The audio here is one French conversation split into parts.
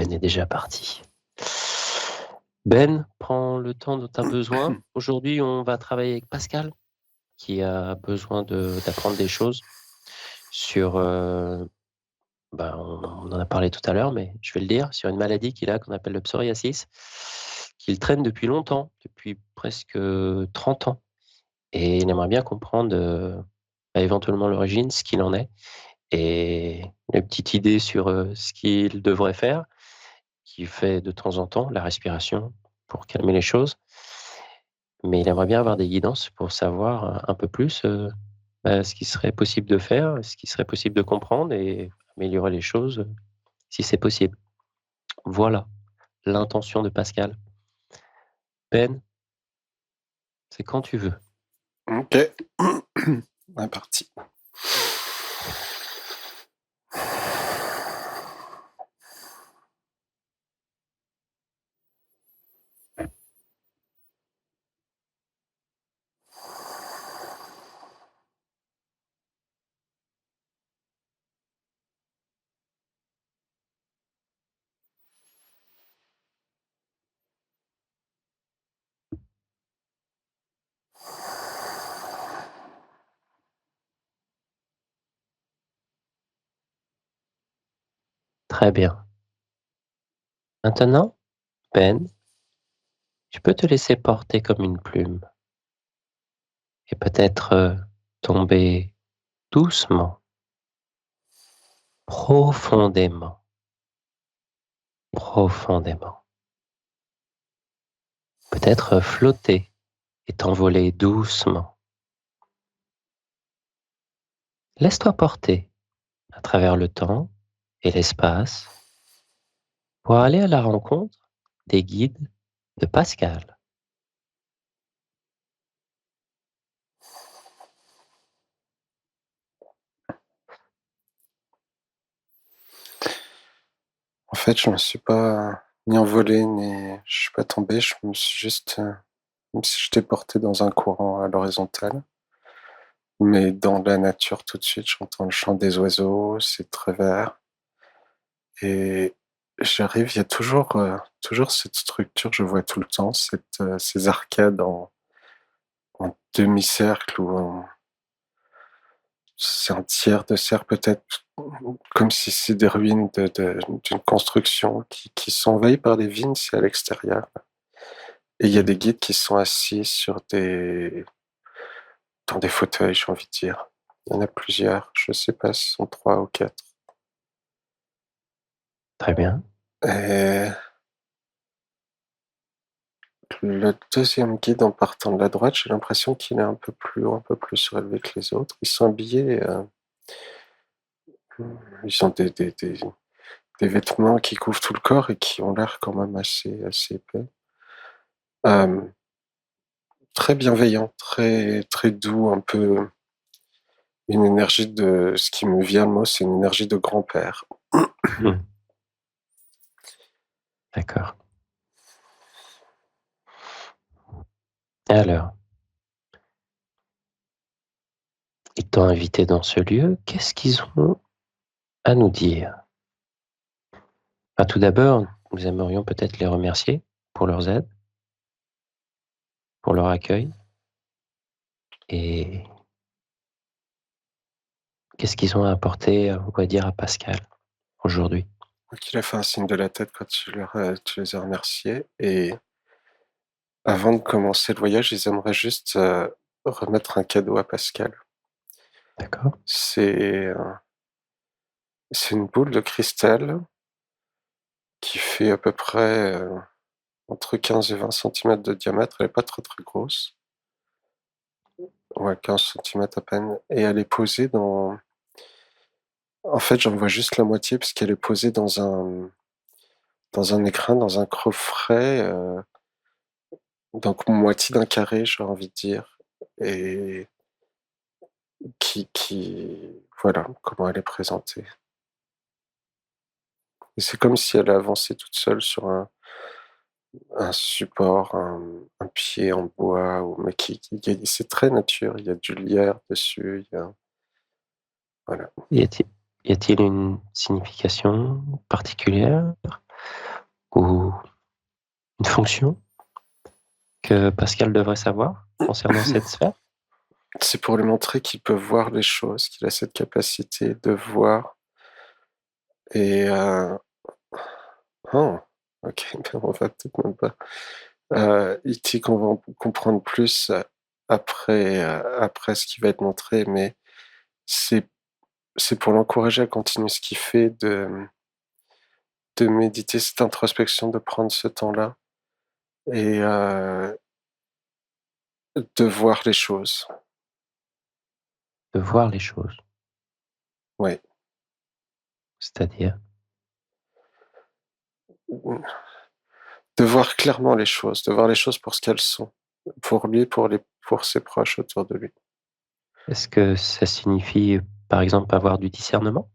Ben est déjà parti. Ben, prends le temps dont tu as besoin. Aujourd'hui, on va travailler avec Pascal, qui a besoin d'apprendre des choses sur, on en a parlé tout à l'heure, mais je vais le dire, sur une maladie qu'il a, qu'on appelle le psoriasis, qu'il traîne depuis longtemps, depuis presque 30 ans. Et il aimerait bien comprendre éventuellement l'origine, ce qu'il en est, et une petite idée sur ce qu'il devrait faire, qu'il fait de temps en temps, la respiration, pour calmer les choses. Mais il aimerait bien avoir des guidances pour savoir un peu plus ce qui serait possible de faire, ce qui serait possible de comprendre et améliorer les choses si c'est possible. Voilà l'intention de Pascal. Ben, c'est quand tu veux. Ok, on est parti. Très bien. Maintenant, Ben, tu peux te laisser porter comme une plume et peut-être tomber doucement, profondément, profondément. Peut-être flotter et t'envoler doucement. Laisse-toi porter à travers le temps et l'espace pour aller à la rencontre des guides de Pascal. En fait, je me suis pas ni envolé, ni je suis pas tombé. Je me suis juste, comme si j'étais porté dans un courant à l'horizontale. Mais dans la nature, tout de suite, j'entends le chant des oiseaux, c'est très vert. Et j'arrive, il y a toujours cette structure, je vois tout le temps, ces arcades en demi-cercle ou c'est un tiers de cercle peut-être, comme si c'est des ruines d'une construction qui sont envahies par des vignes, c'est à l'extérieur. Et il y a des guides qui sont assis dans des fauteuils, j'ai envie de dire. Il y en a plusieurs, je sais pas si ce sont 3 ou 4. Très bien. Et le deuxième guide, en partant de la droite, j'ai l'impression qu'il est un peu plus haut, un peu plus surélevé que les autres. Ils sont habillés, ils ont des vêtements qui couvrent tout le corps et qui ont l'air quand même assez épais. Euh, Très bienveillant, très doux, un peu une énergie de, ce qui me vient le mot, c'est une énergie de grand-père. D'accord. Alors, ils t'ont invité dans ce lieu, qu'est-ce qu'ils ont à nous dire? Tout d'abord, nous aimerions peut-être les remercier pour leurs aides, pour leur accueil. Et qu'est-ce qu'ils ont à apporter, on va dire, à Pascal aujourd'hui? Donc il a fait un signe de la tête quand tu les as remerciés. Et avant de commencer le voyage, ils aimeraient juste remettre un cadeau à Pascal. D'accord. C'est c'est une boule de cristal qui fait à peu près entre 15 et 20 centimètres de diamètre. Elle n'est pas très très grosse. Ouais, 15 centimètres à peine. Et elle est posée dans... En fait, j'en vois juste la moitié parce qu'elle est posée dans un écrin, dans un coffret, donc moitié d'un carré, j'aurais envie de dire. Et voilà comment elle est présentée. Et c'est comme si elle avançait toute seule sur un support, un pied en bois, mais c'est très nature. Il y a du lierre dessus, voilà. Y a-t-il une signification particulière? ou une fonction que Pascal devrait savoir concernant cette sphère? C'est pour lui montrer qu'il peut voir les choses, qu'il a cette capacité de voir et oh, OK, ben, on va peut-être même pas il dit qu'on va en comprendre plus, après ce qui va être montré, mais c'est c'est pour l'encourager à continuer ce qu'il fait, de méditer cette introspection, de prendre ce temps-là et de voir les choses. De voir les choses, Oui. c'est-à-dire? De voir clairement les choses, de voir les choses pour ce qu'elles sont, pour lui, pour ses proches autour de lui. Est-ce que ça signifie, par exemple, avoir du discernement?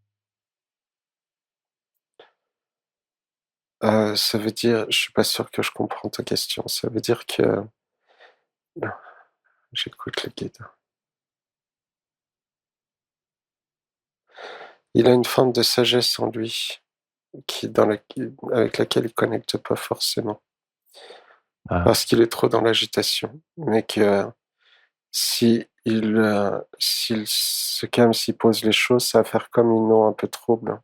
Ça veut dire je suis pas sûr que je comprends ta question. Ça veut dire que j'écoute le guide. Il a une forme de sagesse en lui avec laquelle il connecte pas forcément, Ah, parce qu'il est trop dans l'agitation, mais que s'il se calme, s'il pose les choses, ça va faire comme une eau un peu trouble,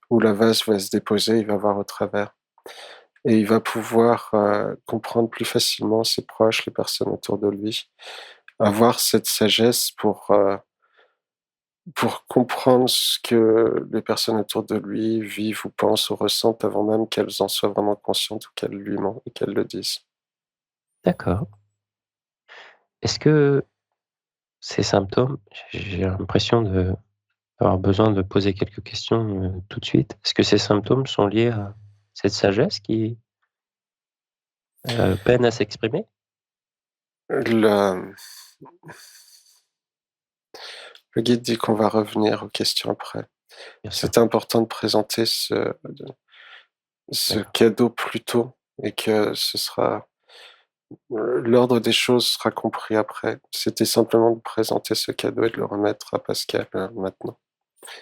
où la vase va se déposer, il va voir au travers et il va pouvoir, comprendre plus facilement ses proches, les personnes autour de lui, avoir cette sagesse pour comprendre ce que les personnes autour de lui vivent ou pensent ou ressentent avant même qu'elles en soient vraiment conscientes ou qu'elles le disent. d'accord. Est-ce que ces symptômes j'ai l'impression d'avoir besoin de poser quelques questions, tout de suite. Est-ce que ces symptômes sont liés à cette sagesse qui, peine à s'exprimer? Le le guide dit qu'on va revenir aux questions après. Bien sûr, C'est important de présenter ce d'accord, cadeau plus tôt et que l'ordre des choses sera compris après. C'était simplement de présenter ce cadeau et de le remettre à Pascal, maintenant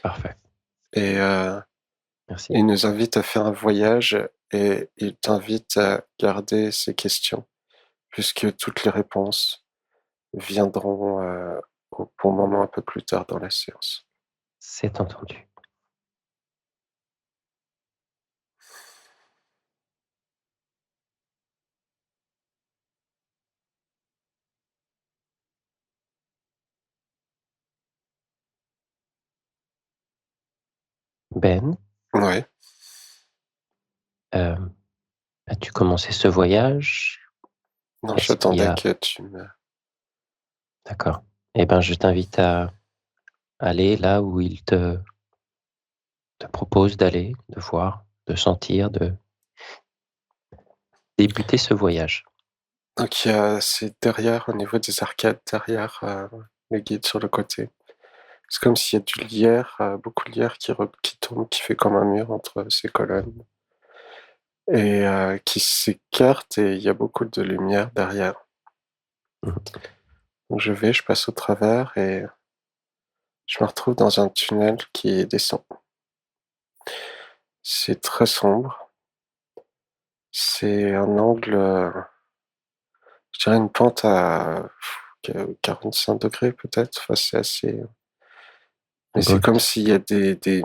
parfait, et merci. il nous invite à faire un voyage et il t'invite à garder ces questions puisque toutes les réponses viendront, au bon moment un peu plus tard dans la séance. C'est entendu. Ben, Ouais, hem, as-tu commencé ce voyage? non, Est-ce qu'il y j'attendais a que tu me d'accord. Eh ben, je t'invite à aller là où il te propose d'aller, de voir, de sentir, de débuter ce voyage. donc c'est derrière, au niveau des arcades, derrière, les guides sur le côté. C'est comme s'il y a du lierre, beaucoup de lierre qui tourne, qui fait comme un mur entre ces colonnes et qui s'écarte et il y a beaucoup de lumière derrière. Mmh. Donc je passe au travers et je me retrouve dans un tunnel qui descend. C'est très sombre, c'est un angle, je dirais une pente à 45 degrés peut-être, enfin c'est assez mais c'est comme Brut. s'il y a des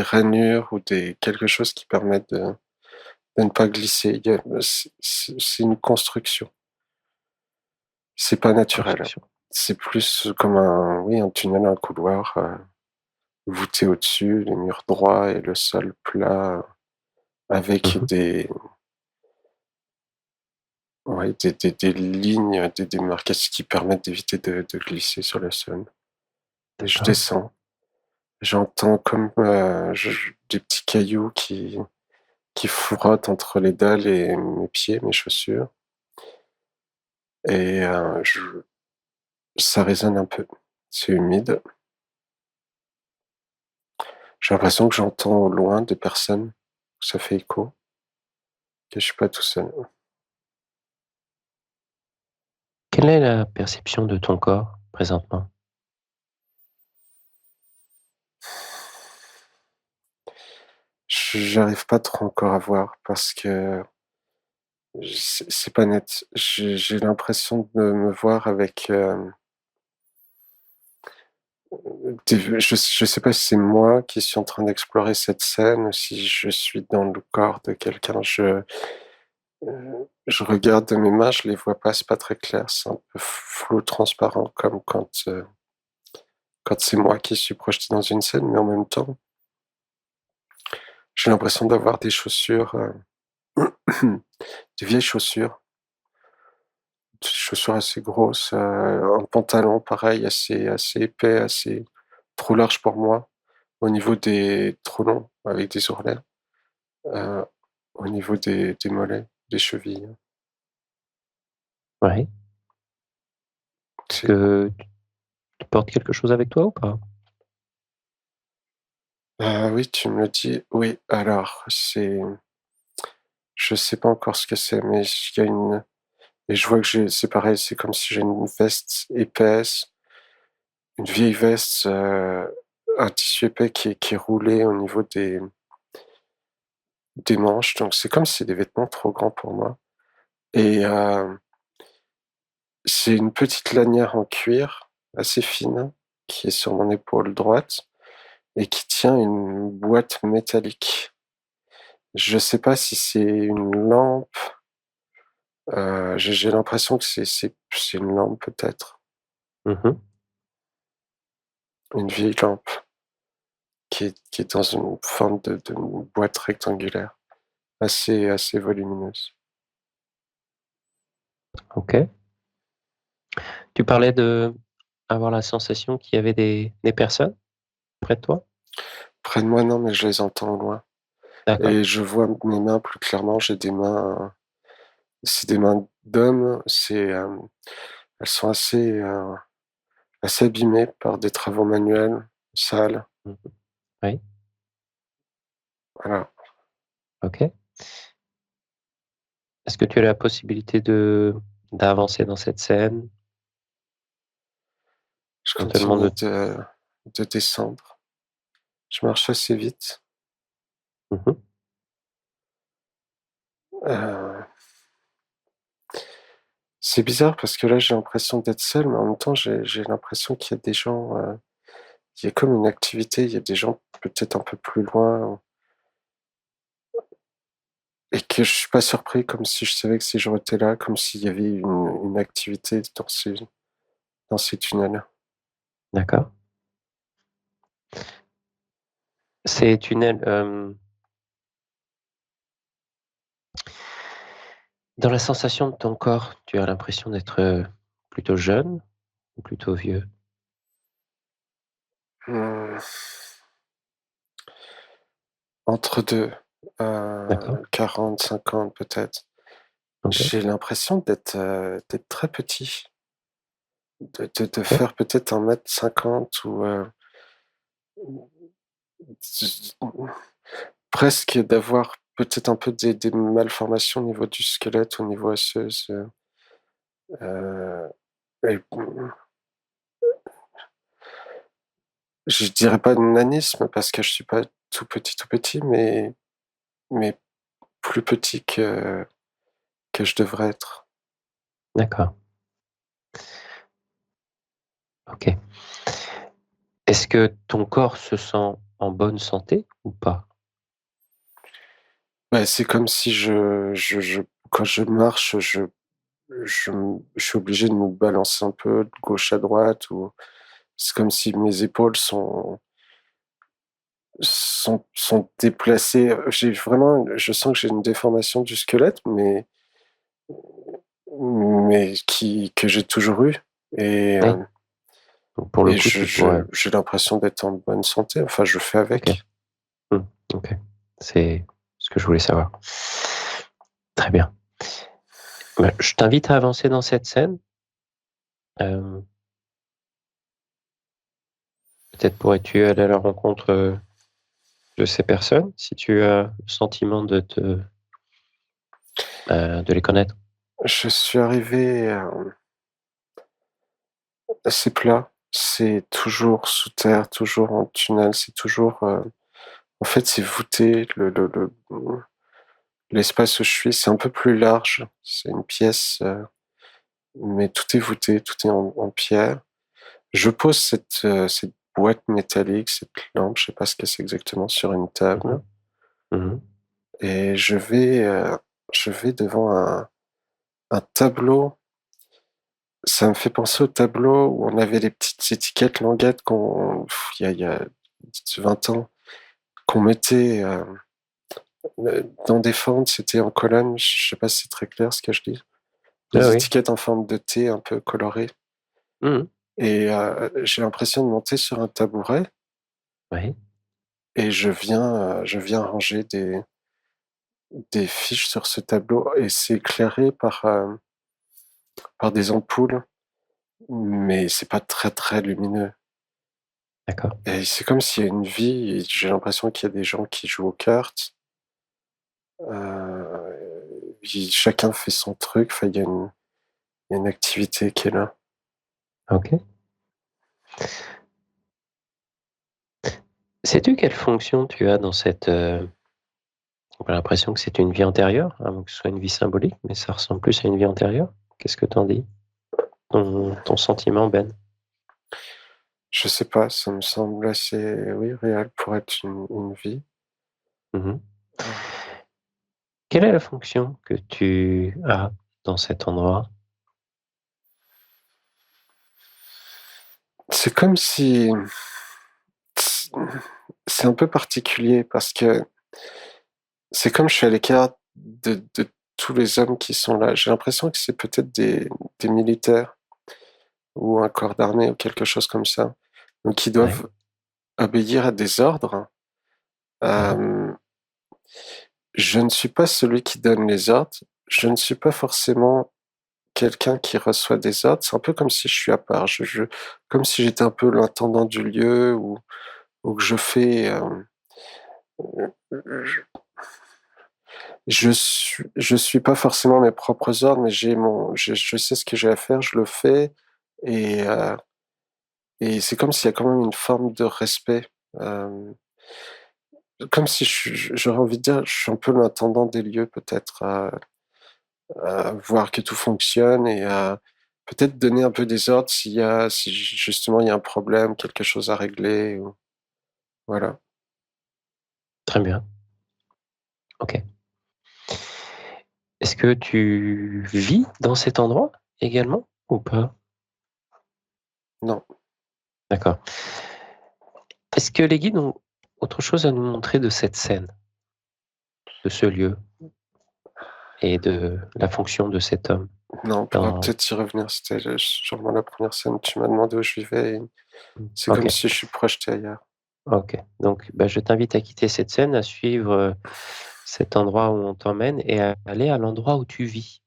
rainures ou quelque chose qui permettent de ne pas glisser. C'est une construction. C'est pas naturel. Construction. C'est plus comme un tunnel, un couloir, voûté au-dessus, les murs droits et le sol plat, avec Mmh. des lignes, des démarcations qui permettent d'éviter de glisser sur le sol et je D'accord. descends. J'entends comme, des petits cailloux qui frottent entre les dalles et mes pieds, mes chaussures et je ça résonne un peu. C'est humide. J'ai l'impression que j'entends au loin des personnes, ça fait écho, que je suis pas tout seul. Quelle est la perception de ton corps présentement? j'arrive pas trop encore à voir parce que c'est pas net. J'ai l'impression de me voir avec, je sais pas si c'est moi qui suis en train d'explorer cette scène ou si je suis dans le corps de quelqu'un. Je regarde mes mains, je les vois pas, c'est pas très clair, c'est un peu flou, transparent comme quand c'est moi qui suis projeté dans une scène, mais en même temps, j'ai l'impression d'avoir des chaussures, des vieilles chaussures assez grosses, un pantalon pareil assez épais, assez trop large pour moi, au niveau des trop long avec des ourlets, heu, au niveau des mollets, des chevilles. Ouais. Est-ce C'est que tu portes quelque chose avec toi ou pas? Oui, tu me le dis. Oui, alors je sais pas encore ce que c'est, mais il y a une et je vois que c'est pareil, c'est comme si j'ai une veste épaisse, une vieille veste, un tissu épais qui est roulé au niveau des manches, donc c'est comme si c'est des vêtements trop grands pour moi et c'est une petite lanière en cuir assez fine qui est sur mon épaule droite et qui tient une boîte métallique. Je sais pas si c'est une lampe, j'ai l'impression que c'est une lampe peut-être, Mmh. une vieille lampe qui est dans une forme de boîte rectangulaire, assez volumineuse. OK. Tu parlais de avoir la sensation qu'il y avait des personnes près de toi? Près de moi, non, mais je les entends au loin D'accord. et je vois mes mains plus clairement. J'ai des mains, c'est des mains d'hommes, elles sont assez abîmées par des travaux manuels, sales, Mmh. Oui, voilà. OK. Est-ce que tu as la possibilité d'avancer dans cette scène, Je éventuellement continue de de descendre. Je marche assez vite, mmh. heu, c'est bizarre parce que là, j'ai l'impression d'être seul, mais en même temps, j'ai l'impression qu'il y a des gens, il y a comme une activité, il y a des gens peut-être un peu plus loin et que je suis pas surpris, comme si je savais que ces gens étaient là, comme s'il y avait une activité dans ces tunnels. D'accord. Ces tunnels, dans la sensation de ton corps, tu as l'impression d'être, plutôt jeune ou plutôt vieux? Mmh, entre 2, D'accord, 40-50 peut-être. OK, J'ai l'impression d'être très petit, de OK, faire peut-être 1,50 m ou, presque d'avoir peut-être un peu des malformations au niveau du squelette, au niveau osseuse, et je dirais pas de nanisme parce que je suis pas tout petit, mais plus petit que je devrais être. d'accord, OK. Est-ce que ton corps se sent en bonne santé ou pas? Bah, c'est comme si je quand je marche, je suis obligé de me balancer un peu de gauche à droite ou c'est comme si mes épaules sont déplacées, je sens que j'ai une déformation du squelette, mais que j'ai toujours eu et Oui, donc pour le et coup, tu pourrais j'ai l'impression d'être en bonne santé, enfin je fais OK, avec. mmh, OK. C'est ce que je voulais savoir. Très bien. Bah, je t'invite à avancer dans cette scène. Hem, Peut-être pourrais-tu aller à la rencontre, de ces personnes, si tu as le sentiment de les connaître. Je suis arrivé, assez plat, c'est toujours sous terre, toujours en tunnel, c'est toujours, En fait, c'est voûté. L'espace où je suis, c'est un peu plus large. C'est une pièce, mais tout est voûté, tout est en pierre. Je pose cette boîte métallique, cette lampe, je sais pas ce que c'est exactement, sur une table, Mmh mh. Mmh. et je vais devant un tableau. Ça me fait penser au tableau où on avait les petites étiquettes languettes il y a 20 ans, qu'on mettait dans des fentes, c'était en colonne. Je sais pas si c'est très clair ce que je dis. Ah Des oui. étiquettes en forme de T un peu colorées. Mmh. Et j'ai l'impression de monter sur un tabouret Oui. et je viens ranger des fiches sur ce tableau, et c'est éclairé par des ampoules, mais c'est pas très, très lumineux. D'accord. Et c'est comme s'il y a une vie, et j'ai l'impression qu'il y a des gens qui jouent aux cartes. Chacun fait son truc, enfin, il y a une activité qui est là. OK. Sais-tu quelle fonction tu as dans cette, on a l'impression que c'est une vie antérieure, avant que ce soit une vie symbolique, mais ça ressemble plus à une vie antérieure? Qu'est-ce que tu en dis? Ton sentiment, Ben? Je sais pas, ça me semble assez, oui, réel pour être une vie. Mmh mh. Heu, Quelle est la fonction que tu as dans cet endroit? c'est comme si c'est un peu particulier parce que c'est comme je suis à l'écart de tous les hommes qui sont là. J'ai l'impression que c'est peut-être des militaires ou un corps d'armée ou quelque chose comme ça, donc ils Ouais. doivent obéir à des ordres. Mmh mh. Hem, je ne suis pas celui qui donne les ordres, je ne suis pas forcément quelqu'un qui reçoit des ordres. C'est un peu comme si je suis à part, comme si j'étais un peu l'intendant du lieu, ou que je fais, je suis pas forcément mes propres ordres, mais je sais ce que j'ai à faire, je le fais, et et c'est comme s'il y a quand même une forme de respect, hem, comme si j'aurais envie de dire, je suis un peu l'intendant des lieux peut-être, à voir que tout fonctionne, et à peut-être donner un peu des ordres si justement il y a un problème, quelque chose à régler, ou voilà. Très bien. OK. Est-ce que tu vis dans cet endroit également ou pas? Non, D'accord. Est-ce que les guides ont autre chose à nous montrer de cette scène, de ce lieu et de la fonction de cet homme non, on pourra dans peut-être y revenir, c'était le sûrement la première scène. Tu m'as demandé où je vivais, et c'est comme OK, si je suis projeté ailleurs. OK. Donc, bah, je t'invite à quitter cette scène, à suivre, cet endroit où on t'emmène et à aller à l'endroit où tu vis.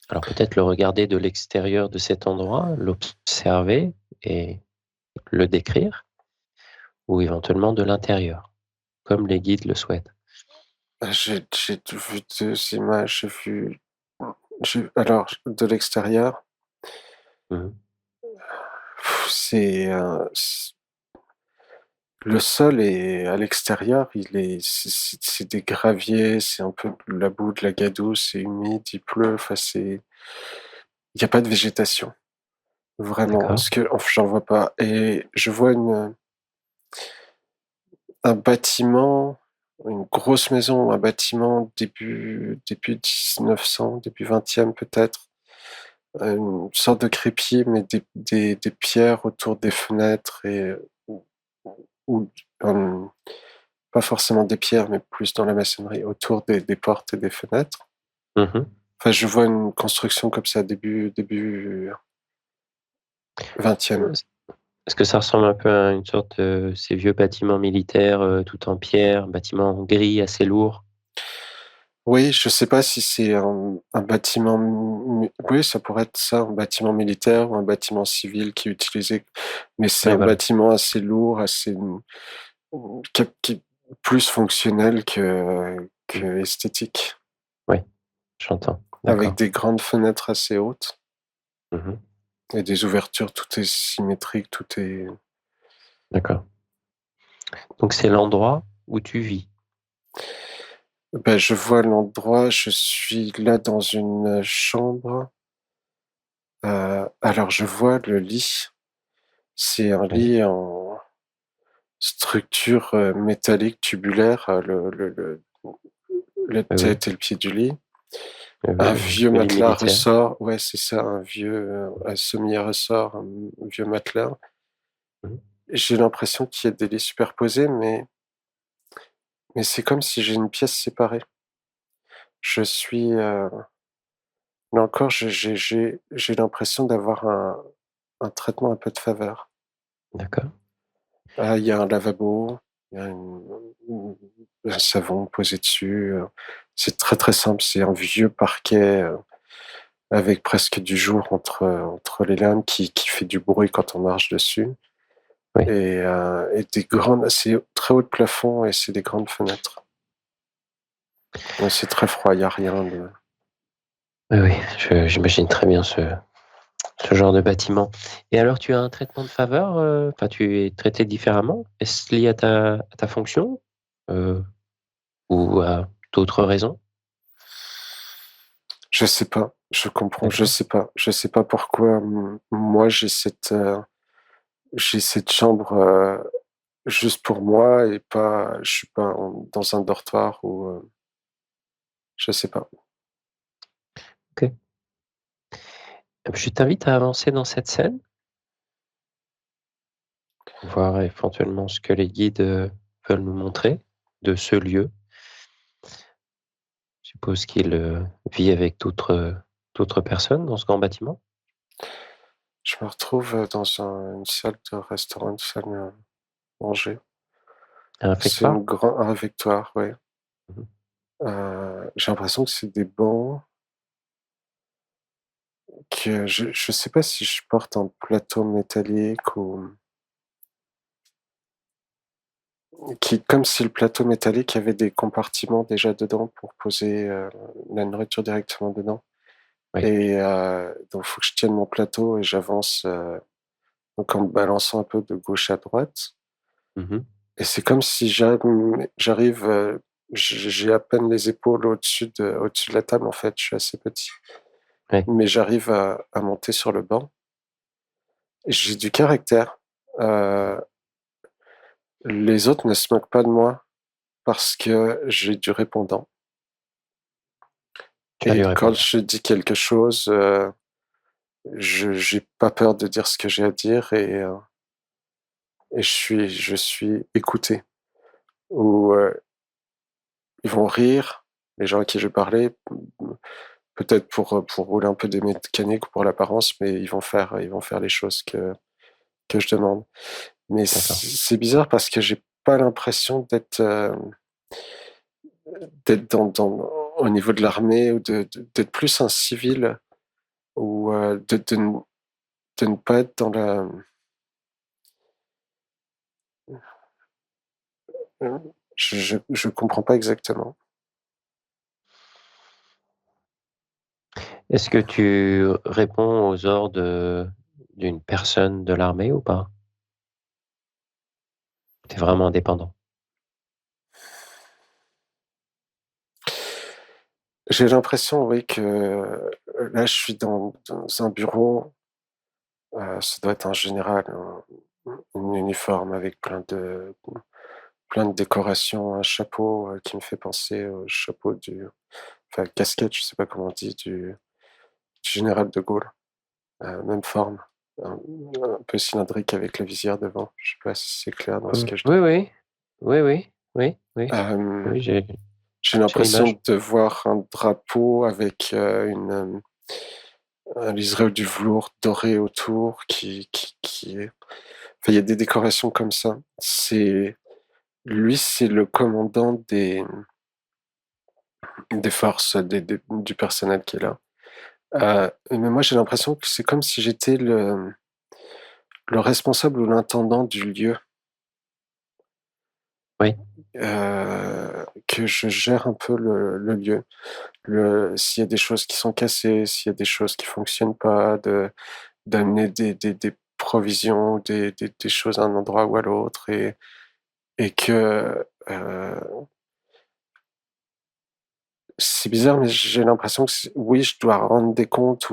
Alors peut-être le regarder de l'extérieur de cet endroit, l'observer et le décrire ou éventuellement de l'intérieur, comme les guides le souhaitent. J'ai vu 2 images, alors de l'extérieur, Mmh mh. c'est, le sol est à l'extérieur, c'est des graviers, c'est un peu de la boue, de la gadoue, c'est humide, il pleut, enfin il y a pas de végétation, vraiment. D'accord. Ce que enfin, j'en vois pas, et je vois un bâtiment, une grosse maison, un bâtiment début 1900, début 20e peut-être, une sorte de crépi, mais des pierres autour des fenêtres, et ou ou, hem pas forcément des pierres, mais plus dans la maçonnerie, autour des portes et des fenêtres. Mmh mh. Enfin, je vois une construction comme ça, début 20e. Est-ce que ça ressemble un peu à une sorte, ces vieux bâtiments militaires, tout en pierre, bâtiments gris assez lourds? Oui, je sais pas si c'est un bâtiment oui, ça pourrait être ça, un bâtiment militaire ou un bâtiment civil qui est utilisé, mais c'est Oui, un voilà. bâtiment assez lourd, assez, qui est plus fonctionnel Mmh. que esthétique, Oui, j'entends. avec D'accord. des grandes fenêtres assez hautes Mmh mh. et des ouvertures, tout est symétrique, tout est D'accord. Donc c'est l'endroit où tu vis? Ben, je vois l'endroit, je suis là dans une chambre. Alors je vois le lit. C'est un Oui, lit en structure métallique tubulaire, la oui, oui, tête et le pied du lit. oui, Un oui, vieux le lit matelas militaire. ressort, ouais, c'est ça, un vieux un semi-ressort, un vieux matelas. Mmh. J'ai l'impression qu'il y a des lits superposés, mais c'est comme si j'ai une pièce séparée. Je suis, là encore, j'ai l'impression d'avoir un traitement un peu de faveur. D'accord. Ah, il y a un lavabo, il y a un savon posé dessus, c'est très, très simple, c'est un vieux parquet, avec presque du jour entre les lames qui fait du bruit quand on marche dessus Oui, et des grandes c'est très haut de plafond et c'est des grandes fenêtres. Ouais, c'est très froid, il y a rien de oui, oui, j'imagine très bien ce genre de bâtiment. Et alors tu as un traitement de faveur, enfin tu es traité différemment? Est-ce lié à ta fonction, heu, ou à d'autres raisons? je sais pas, je comprends, D'accord, je sais pas pourquoi, moi j'ai cette chambre, juste pour moi et pas je suis pas dans un dortoir ou, je sais pas. OK. Je t'invite à avancer dans cette scène, voir éventuellement ce que les guides, veulent nous montrer de ce lieu. Je suppose qu'il, vit avec d'autres personnes dans ce grand bâtiment? Je me retrouve, dans une salle de restaurant, une salle, manger. Un C'est réfectoire? un réfectoire, ouais. Mmh. J'ai l'impression que c'est des bancs que je sais pas si je porte un plateau métallique ou qui comme si le plateau métallique avait des compartiments déjà dedans pour poser, la nourriture directement dedans Oui. et donc faut que je tienne mon plateau et j'avance, donc en me balançant un peu de gauche à droite Mmh. et c'est comme si j'arrive, j'ai à peine les épaules au-dessus de la table, en fait, je suis assez petit, Oui. mais j'arrive à monter sur le banc. J'ai du caractère, heu, les autres ne se moquent pas de moi parce que j'ai du répondant Tu as et du quand répondant. je dis quelque chose, je j'ai pas peur de dire ce que j'ai à dire et je suis écouté ou, ils vont rire, les gens à qui je parlais, peut-être pour rouler un peu des mécaniques ou pour l'apparence, mais ils vont faire les choses que je demande. Mais D'accord. c'est bizarre parce que j'ai pas l'impression d'être dans au niveau de l'armée ou d'être plus un civil ou, de ne pas être dans la, je comprends pas exactement. Est-ce que tu réponds aux ordres, d'une personne de l'armée ou pas? Tu es vraiment indépendant? J'ai l'impression, oui, que, là, je suis dans un bureau, ça doit être un général, en uniforme avec plein de décorations, un chapeau, qui me fait penser au chapeau enfin casquette, je sais pas comment on dit, du général de Gaulle, même forme, un un peu cylindrique avec la visière devant. Je sais pas si c'est clair dans ce que je dis. Oui, oui. Oui, oui. Oui, oui. Hem, Oui, j'ai j'ai l'impression l'image. de voir un drapeau avec, un liseré ou du velours doré autour qui est enfin, il y a des décorations comme ça. C'est le commandant des forces, des du personnel qui est là. Mais moi, j'ai l'impression que c'est comme si j'étais le responsable ou l'intendant du lieu, Oui, que je gère un peu le lieu. S'il y a des choses qui sont cassées, s'il y a des choses qui fonctionnent pas, d'amener des provisions, des choses à un endroit ou à l'autre et que c'est bizarre, mais j'ai l'impression que oui, je dois rendre des comptes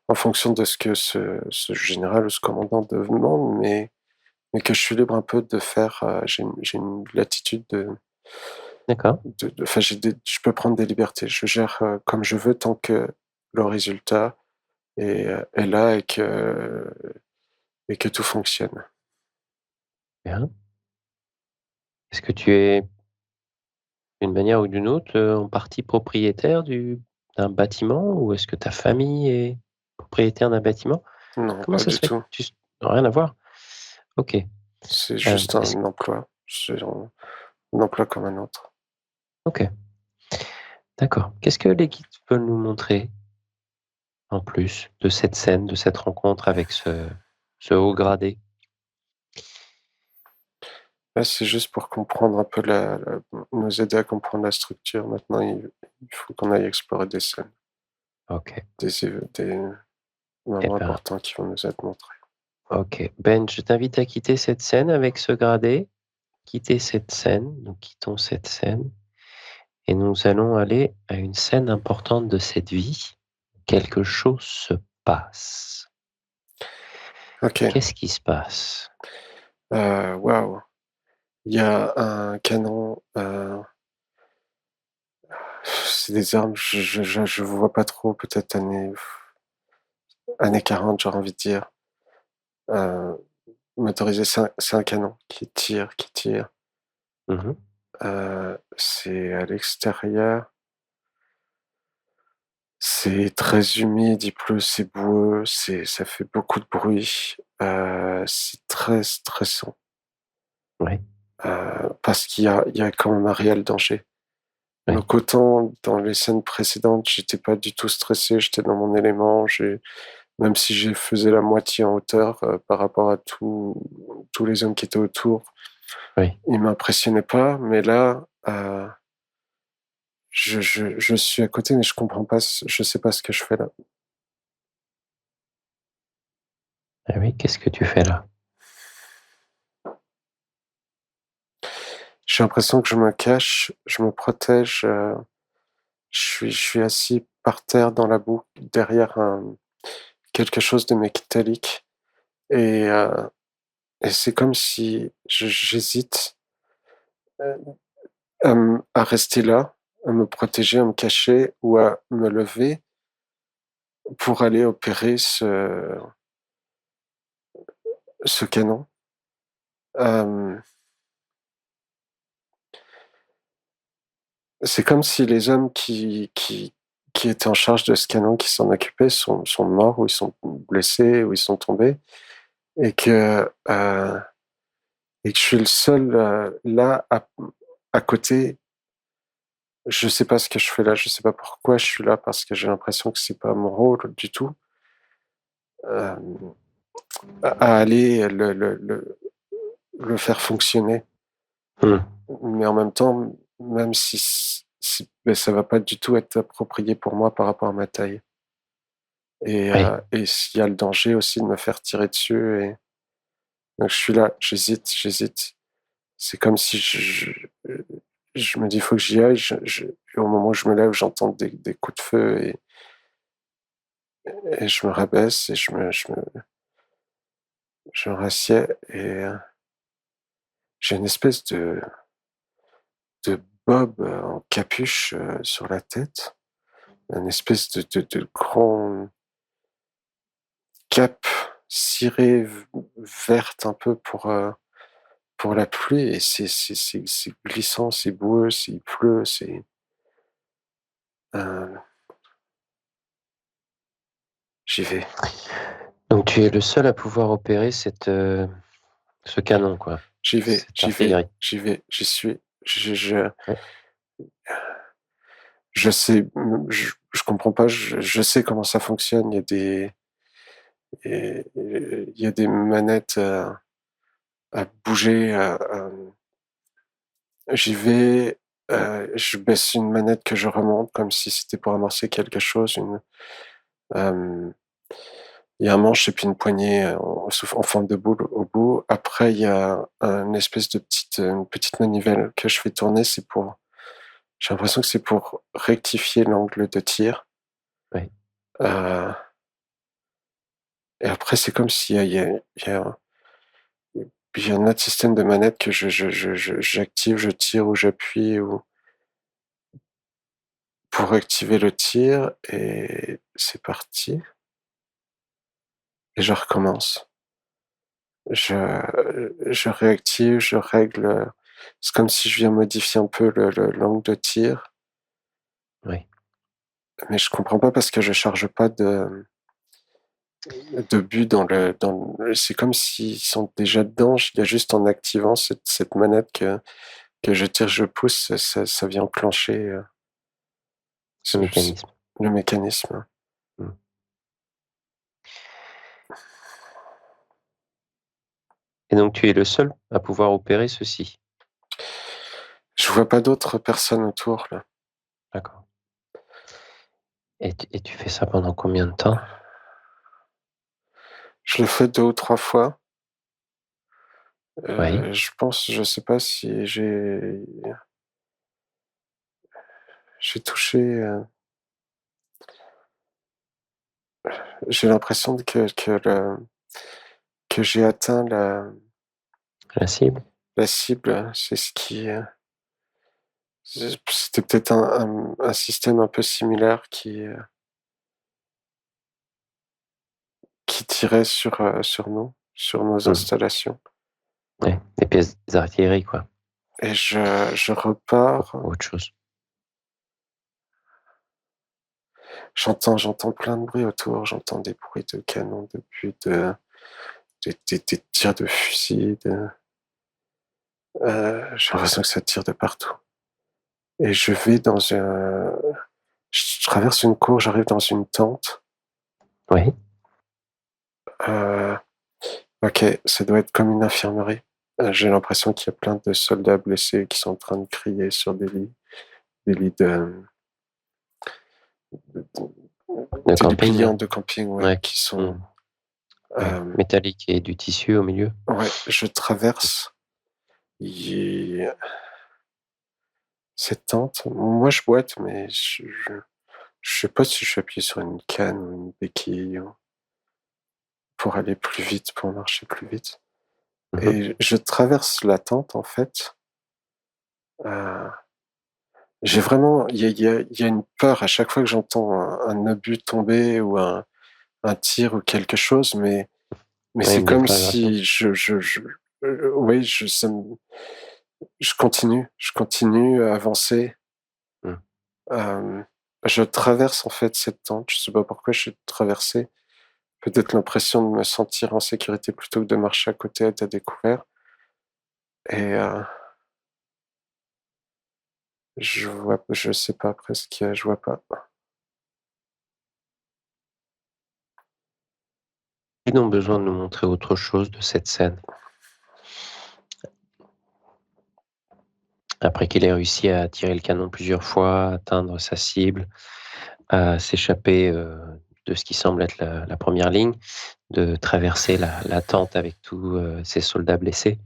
en fonction de ce que ce général ou ce commandant demande, mais que je suis libre un peu de faire. J'ai une latitude D'accord. enfin, je peux prendre des libertés. Je gère comme je veux tant que le résultat est là et que tout fonctionne. Bien. Est-ce que tu es, d'une manière ou d'une autre, en partie propriétaire d'un bâtiment ou est-ce que ta famille est propriétaire d'un bâtiment? Non, Comment pas ça se du fait que tout. rien à voir? OK. C'est juste Est-ce un emploi. C'est un emploi comme un autre. OK, d'accord. Qu'est-ce que les guides veulent nous montrer en plus de cette scène, de cette rencontre avec ce haut gradé? Là, c'est juste pour comprendre un peu nous aider à comprendre la structure. Maintenant, il faut qu'on aille explorer des scènes, OK. des Eh moments ben, importants qui vont nous être montrés. OK. Ben, je t'invite à quitter cette scène avec ce gradé. Quitter cette scène, nous quittons cette scène et nous allons aller à une scène importante de cette vie. Quelque chose se passe. Ok. Qu'est-ce qui se passe? Waouh. Il y a un canon. C'est des armes. Je vois pas trop. Peut-être années 40, j'aurais envie de dire. Euh, Motorisé, c'est un canon qui tire, qui tire. Mmh. C'est à l'extérieur. C'est très humide, il pleut, c'est boueux, ça fait beaucoup de bruit. C'est très stressant, Ouais, parce il y a quand même un réel danger. ouais, Donc autant dans les scènes précédentes, j'étais pas du tout stressé, j'étais dans mon élément, même si j'ai faisais la moitié en hauteur, par rapport à tous les hommes qui étaient autour, oui. ils m'impressionnaient pas. Mais là, je suis à côté, mais je comprends pas, je sais pas ce que je fais là. Ah oui, qu'est-ce que tu fais là? J'ai l'impression que je me cache, je me protège. Je suis assis par terre dans la boue, derrière quelque chose de métallique. Et, euh, et c'est comme si j'hésite à rester là, à me protéger, à me cacher ou à me lever pour aller opérer ce canon. Euh, c'est comme si les hommes qui étaient en charge de ce canon, qui s'en occupaient, sont morts ou ils sont blessés ou ils sont tombés et et que je suis le seul là à côté. Je sais pas ce que je fais là, je sais pas pourquoi je suis là parce que j'ai l'impression que c'est pas mon rôle du tout. Euh, à aller le faire fonctionner. Mmh. Mais en même temps, même si ben, ça va pas du tout être approprié pour moi par rapport à ma taille. Oui, Et s'il y a le danger aussi de me faire tirer dessus. Donc je suis là, j'hésite. C'est comme si je me dis, il faut que j'y aille. Et au moment où je me lève, j'entends des coups de feu et je me rabaisse et je me rassieds et j'ai une espèce de bob en capuche sur la tête, une espèce de grand cape cirée verte un peu pour la pluie et c'est glissant, c'est boueux, il pleut, euh, j'y vais. donc tu es le seul à pouvoir opérer ce canon, quoi, cette artillerie? J'y suis. Ouais, Je sais, je comprends pas, je sais comment ça fonctionne. Il y a des manettes à bouger. J'y vais, je baisse une manette que je remonte comme si c'était pour amorcer quelque chose. Euh, Il y a un manche et puis une poignée en forme de boule au bout. Après, il y a une espèce de une petite manivelle que je fais tourner. J'ai l'impression que c'est pour rectifier l'angle de tir. Oui. Euh, et après, c'est comme s'il y a, il y a un autre système de manette que j'active, je tire ou j'appuie ou pour activer le tir et c'est parti. Et je recommence. Je réactive, je règle. C'est comme si je viens modifier un peu l'angle de tir, Oui. mais je comprends pas parce que je charge pas de but c'est comme s'ils sont déjà dedans. Il y a juste en activant cette manette que je tire, je pousse, ça vient enclencher Le mécanisme. le mécanisme. Mm. Et donc, tu es le seul à pouvoir opérer ceci. Je vois pas d'autres personnes autour là. D'accord. Et tu fais ça pendant combien de temps? Je le fais 2 ou 3 fois. Oui. Je pense, je sais pas si j'ai touché. J'ai l'impression que j'ai atteint La cible? la cible. C'est ce qui. C'était peut-être un système un peu similaire qui tirait sur nous, sur nos Mm. installations. Ouais. Des pièces d'artillerie, quoi. Et je repars. Ou autre chose. J'entends plein de bruit autour. J'entends des bruits de canon, de buts, des tirs de fusil. J'ai l'impression que ça tire de partout. Et je vais je traverse une cour, j'arrive dans une tente. Oui. Euh, ok, ça doit être comme une infirmerie. J'ai l'impression qu'il y a plein de soldats blessés qui sont en train de crier sur des lits De des lits camping, pliants là. de camping, ouais, Ouais. qui Mm. sont. Ouais. euh, Métallique et du tissu au milieu. ouais, je traverse cette tente. Moi, je boite, mais je sais pas si je suis appuyé sur une canne ou une béquille pour aller plus vite, pour marcher plus vite. Mhm. Et je traverse la tente, en fait. Euh, j'ai vraiment, il y a une peur à chaque fois que j'entends un obus tomber ou un tir ou quelque chose, mais Ouais, c'est une comme déflagration. si oui, je continue à avancer. Mm. Euh, je traverse en fait cette tente. Je sais pas pourquoi je suis traversé. Peut-être l'impression de me sentir en sécurité plutôt que de marcher à côté à ta découvert. Et je sais pas presque, je vois pas. Ils ont besoin de nous montrer autre chose de cette scène. Après qu'il ait réussi à tirer le canon plusieurs fois, atteindre sa cible, à s'échapper de ce qui semble être la première ligne, de traverser la tente avec tous ces soldats blessés.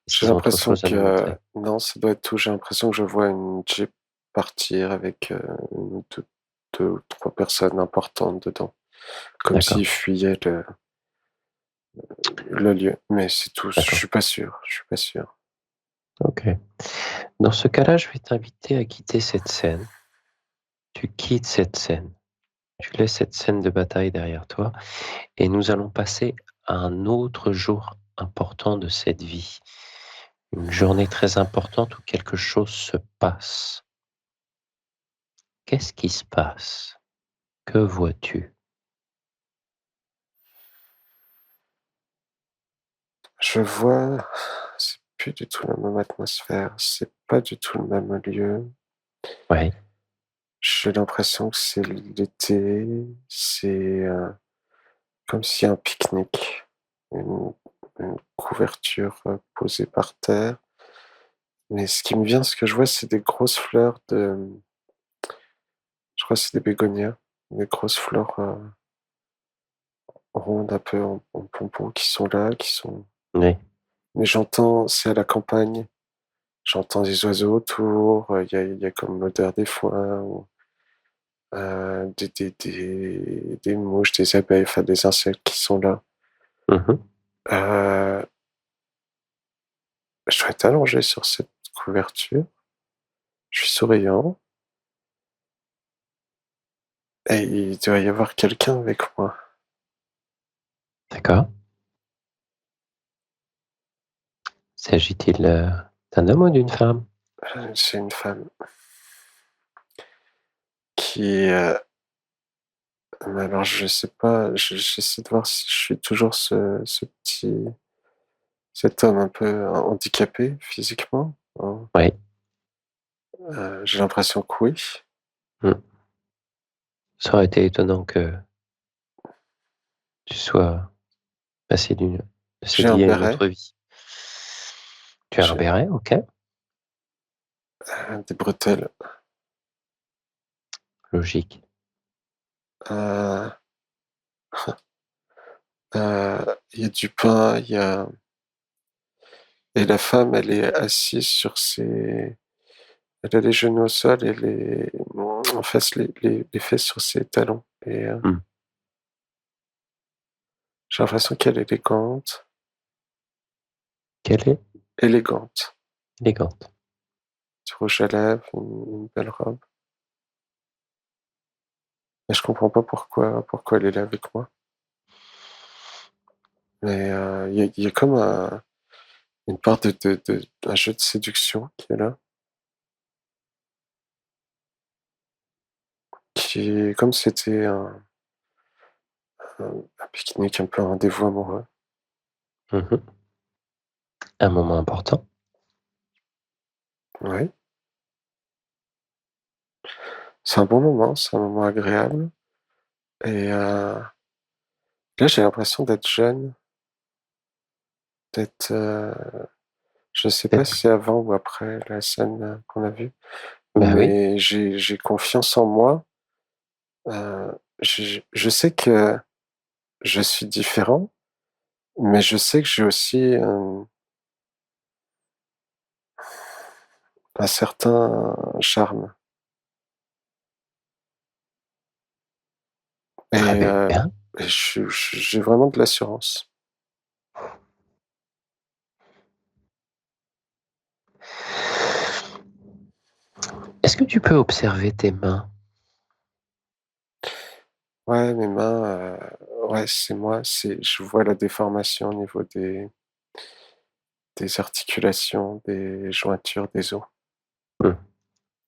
Est-ce J'ai qu'ils ont autre l'impression chose à nous que montrer? non, ça doit être tout. J'ai l'impression que je vois une Jeep partir avec deux ou trois personnes importantes dedans, comme D'accord, s'ils fuyaient le lieu. Mais c'est tout. Je d'accord. suis pas sûr. Je suis pas sûr. Ok. Dans ce cas-là, je vais t'inviter à quitter cette scène. Tu quittes cette scène. Tu laisses cette scène de bataille derrière toi et nous allons passer à un autre jour important de cette vie. Une journée très importante où quelque chose se passe. Qu'est-ce qui se passe? Que vois-tu? Je vois, c'est plus du tout la même atmosphère. C'est pas du tout le même lieu. Oui, J'ai l'impression que c'est l'été. C'est comme s'il y a un pique-nique, une, une couverture posée par terre. Mais ce qui me vient, ce que je vois, c'est des grosses fleurs je crois que c'est des bégonias, des grosses fleurs rondes, un peu en pompons qui sont là, qui sont. Oui. Mais j'entends, c'est à la campagne. J'entends des oiseaux autour. Il y a comme l'odeur des foins, ou, des mouches, des abeilles, enfin des insectes qui sont là. Mhm. Euh, je dois être allongé sur cette couverture. Je suis souriant. Et il doit y avoir quelqu'un avec moi. D'accord. S'agit-il d'un homme ou d'une femme? C'est une femme qui. Mais alors, je sais pas. J'essaie de voir si je suis toujours cet homme un peu handicapé physiquement, hein. Oui. J'ai l'impression que oui. Mm. Ça aurait été étonnant que tu sois passé de J'ai cette un vie à une béret, autre vie. Tu as un j'ai béret, ok. des bretelles. Logique. Euh, Il y a du pain, il y a. Et la femme, elle est assise sur ses. Elle a les genoux au sol et en face les fesses sur ses talons. Et Mm. j'ai l'impression qu'elle est élégante. Quelle est Élégante. élégante? Du rouge à lèvres, une belle robe. Et je comprends pas pourquoi elle est là avec moi. Mais il y a comme une part un jeu de séduction qui est là. Qui est comme si c'était un pique-nique, un peu un rendez-vous amoureux. Mhm. Un moment important. Oui. C'est un bon moment, c'est un moment agréable. Et là, j'ai l'impression d'être jeune, d'être. Je sais pas Peut-être. si c'est avant ou après la scène qu'on a vue, Ben oui. mais j'ai confiance en moi. Je sais que je suis différent, mais je sais que j'ai aussi un certain charme. Très Et, bien. j'ai vraiment de l'assurance. Est-ce que tu peux observer tes mains? Ouais, mes mains, ouais, c'est moi. Je vois la déformation au niveau des articulations, des jointures, des os. Hmm.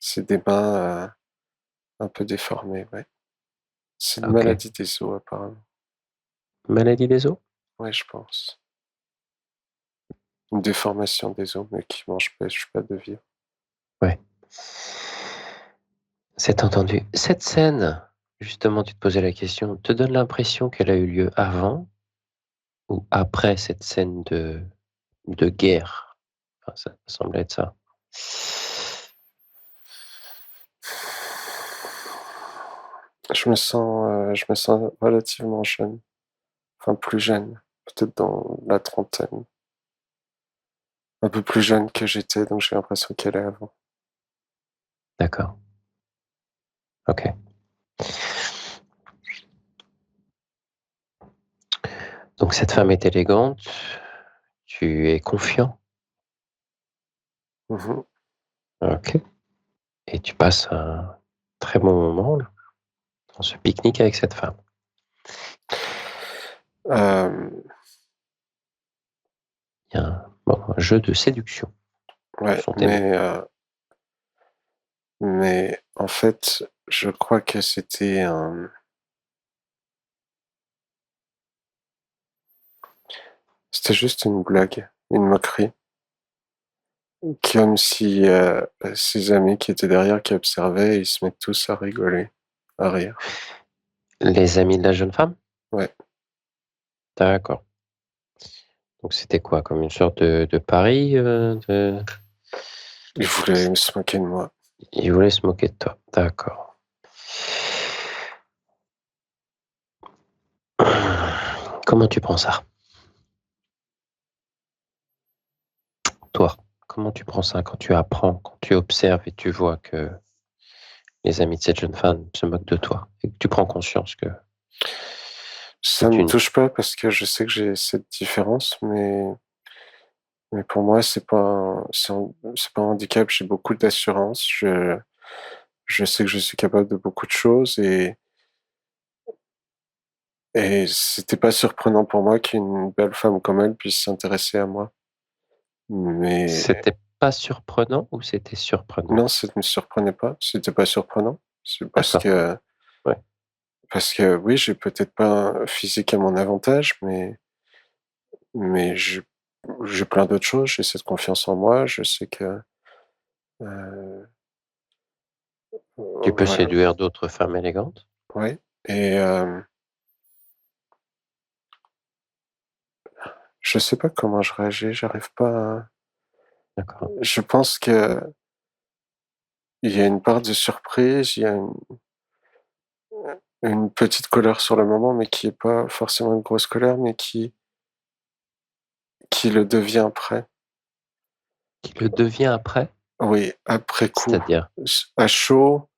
C'est des mains un peu déformées, ouais. C'est une Ok. maladie des os, apparemment. Maladie des os? Ouais, je pense. Une déformation des os, mais qui m'empêche pas de vivre. Ouais. C'est entendu. Cette scène, justement, tu te posais la question, te donne l'impression qu'elle a eu lieu avant ou après cette scène de guerre? Enfin, ça semble être ça. Je me sens relativement jeune. Enfin, plus jeune. Peut-être dans la trentaine. Un peu plus jeune que j'étais, donc j'ai l'impression qu'elle est avant. D'accord. Ok. Donc cette femme est élégante, tu es confiant, Mhm. ok, et tu passes un très bon moment là, dans ce pique-nique avec cette femme. Euh, Il y a un jeu de séduction. Ce ouais, sont tes mains. mais en fait, je crois que c'était juste une blague, une moquerie. Comme si ses amis qui étaient derrière, qui observaient, ils se mettent tous à rigoler, à rire. Les amis de la jeune femme? Ouais, D'accord. Donc c'était quoi, comme une sorte de pari ils voulaient se moquer de moi. Ils voulaient se moquer de toi. D'accord. Comment tu prends ça? Toi, comment tu prends ça quand tu apprends, quand tu observes et tu vois que les amis de cette jeune femme se moquent de toi et que tu prends conscience que Ça c'est me une... touche pas parce que je sais que j'ai cette différence, mais pour moi, c'est pas un handicap. J'ai beaucoup d'assurance. Je sais que je suis capable de beaucoup de choses et c'était pas surprenant pour moi qu'une belle femme comme elle puisse s'intéresser à moi. Mais C'était pas surprenant ou c'était surprenant? non, ça ne me surprenait pas. C'était pas surprenant. C'est D'accord. Ouais. parce que oui, j'ai peut-être pas un physique à mon avantage, mais j'ai plein d'autres choses. J'ai cette confiance en moi. Je sais que euh, Tu peux voilà, séduire d'autres femmes élégantes? ouais. Et je sais pas comment je réagis. J'arrive pas. D'accord. Je pense que il y a une part de surprise. Il y a une petite colère sur le moment, mais qui est pas forcément une grosse colère, mais qui le devient après. Qui le devient après? Oui, après coup. C'est-à-dire? À chaud,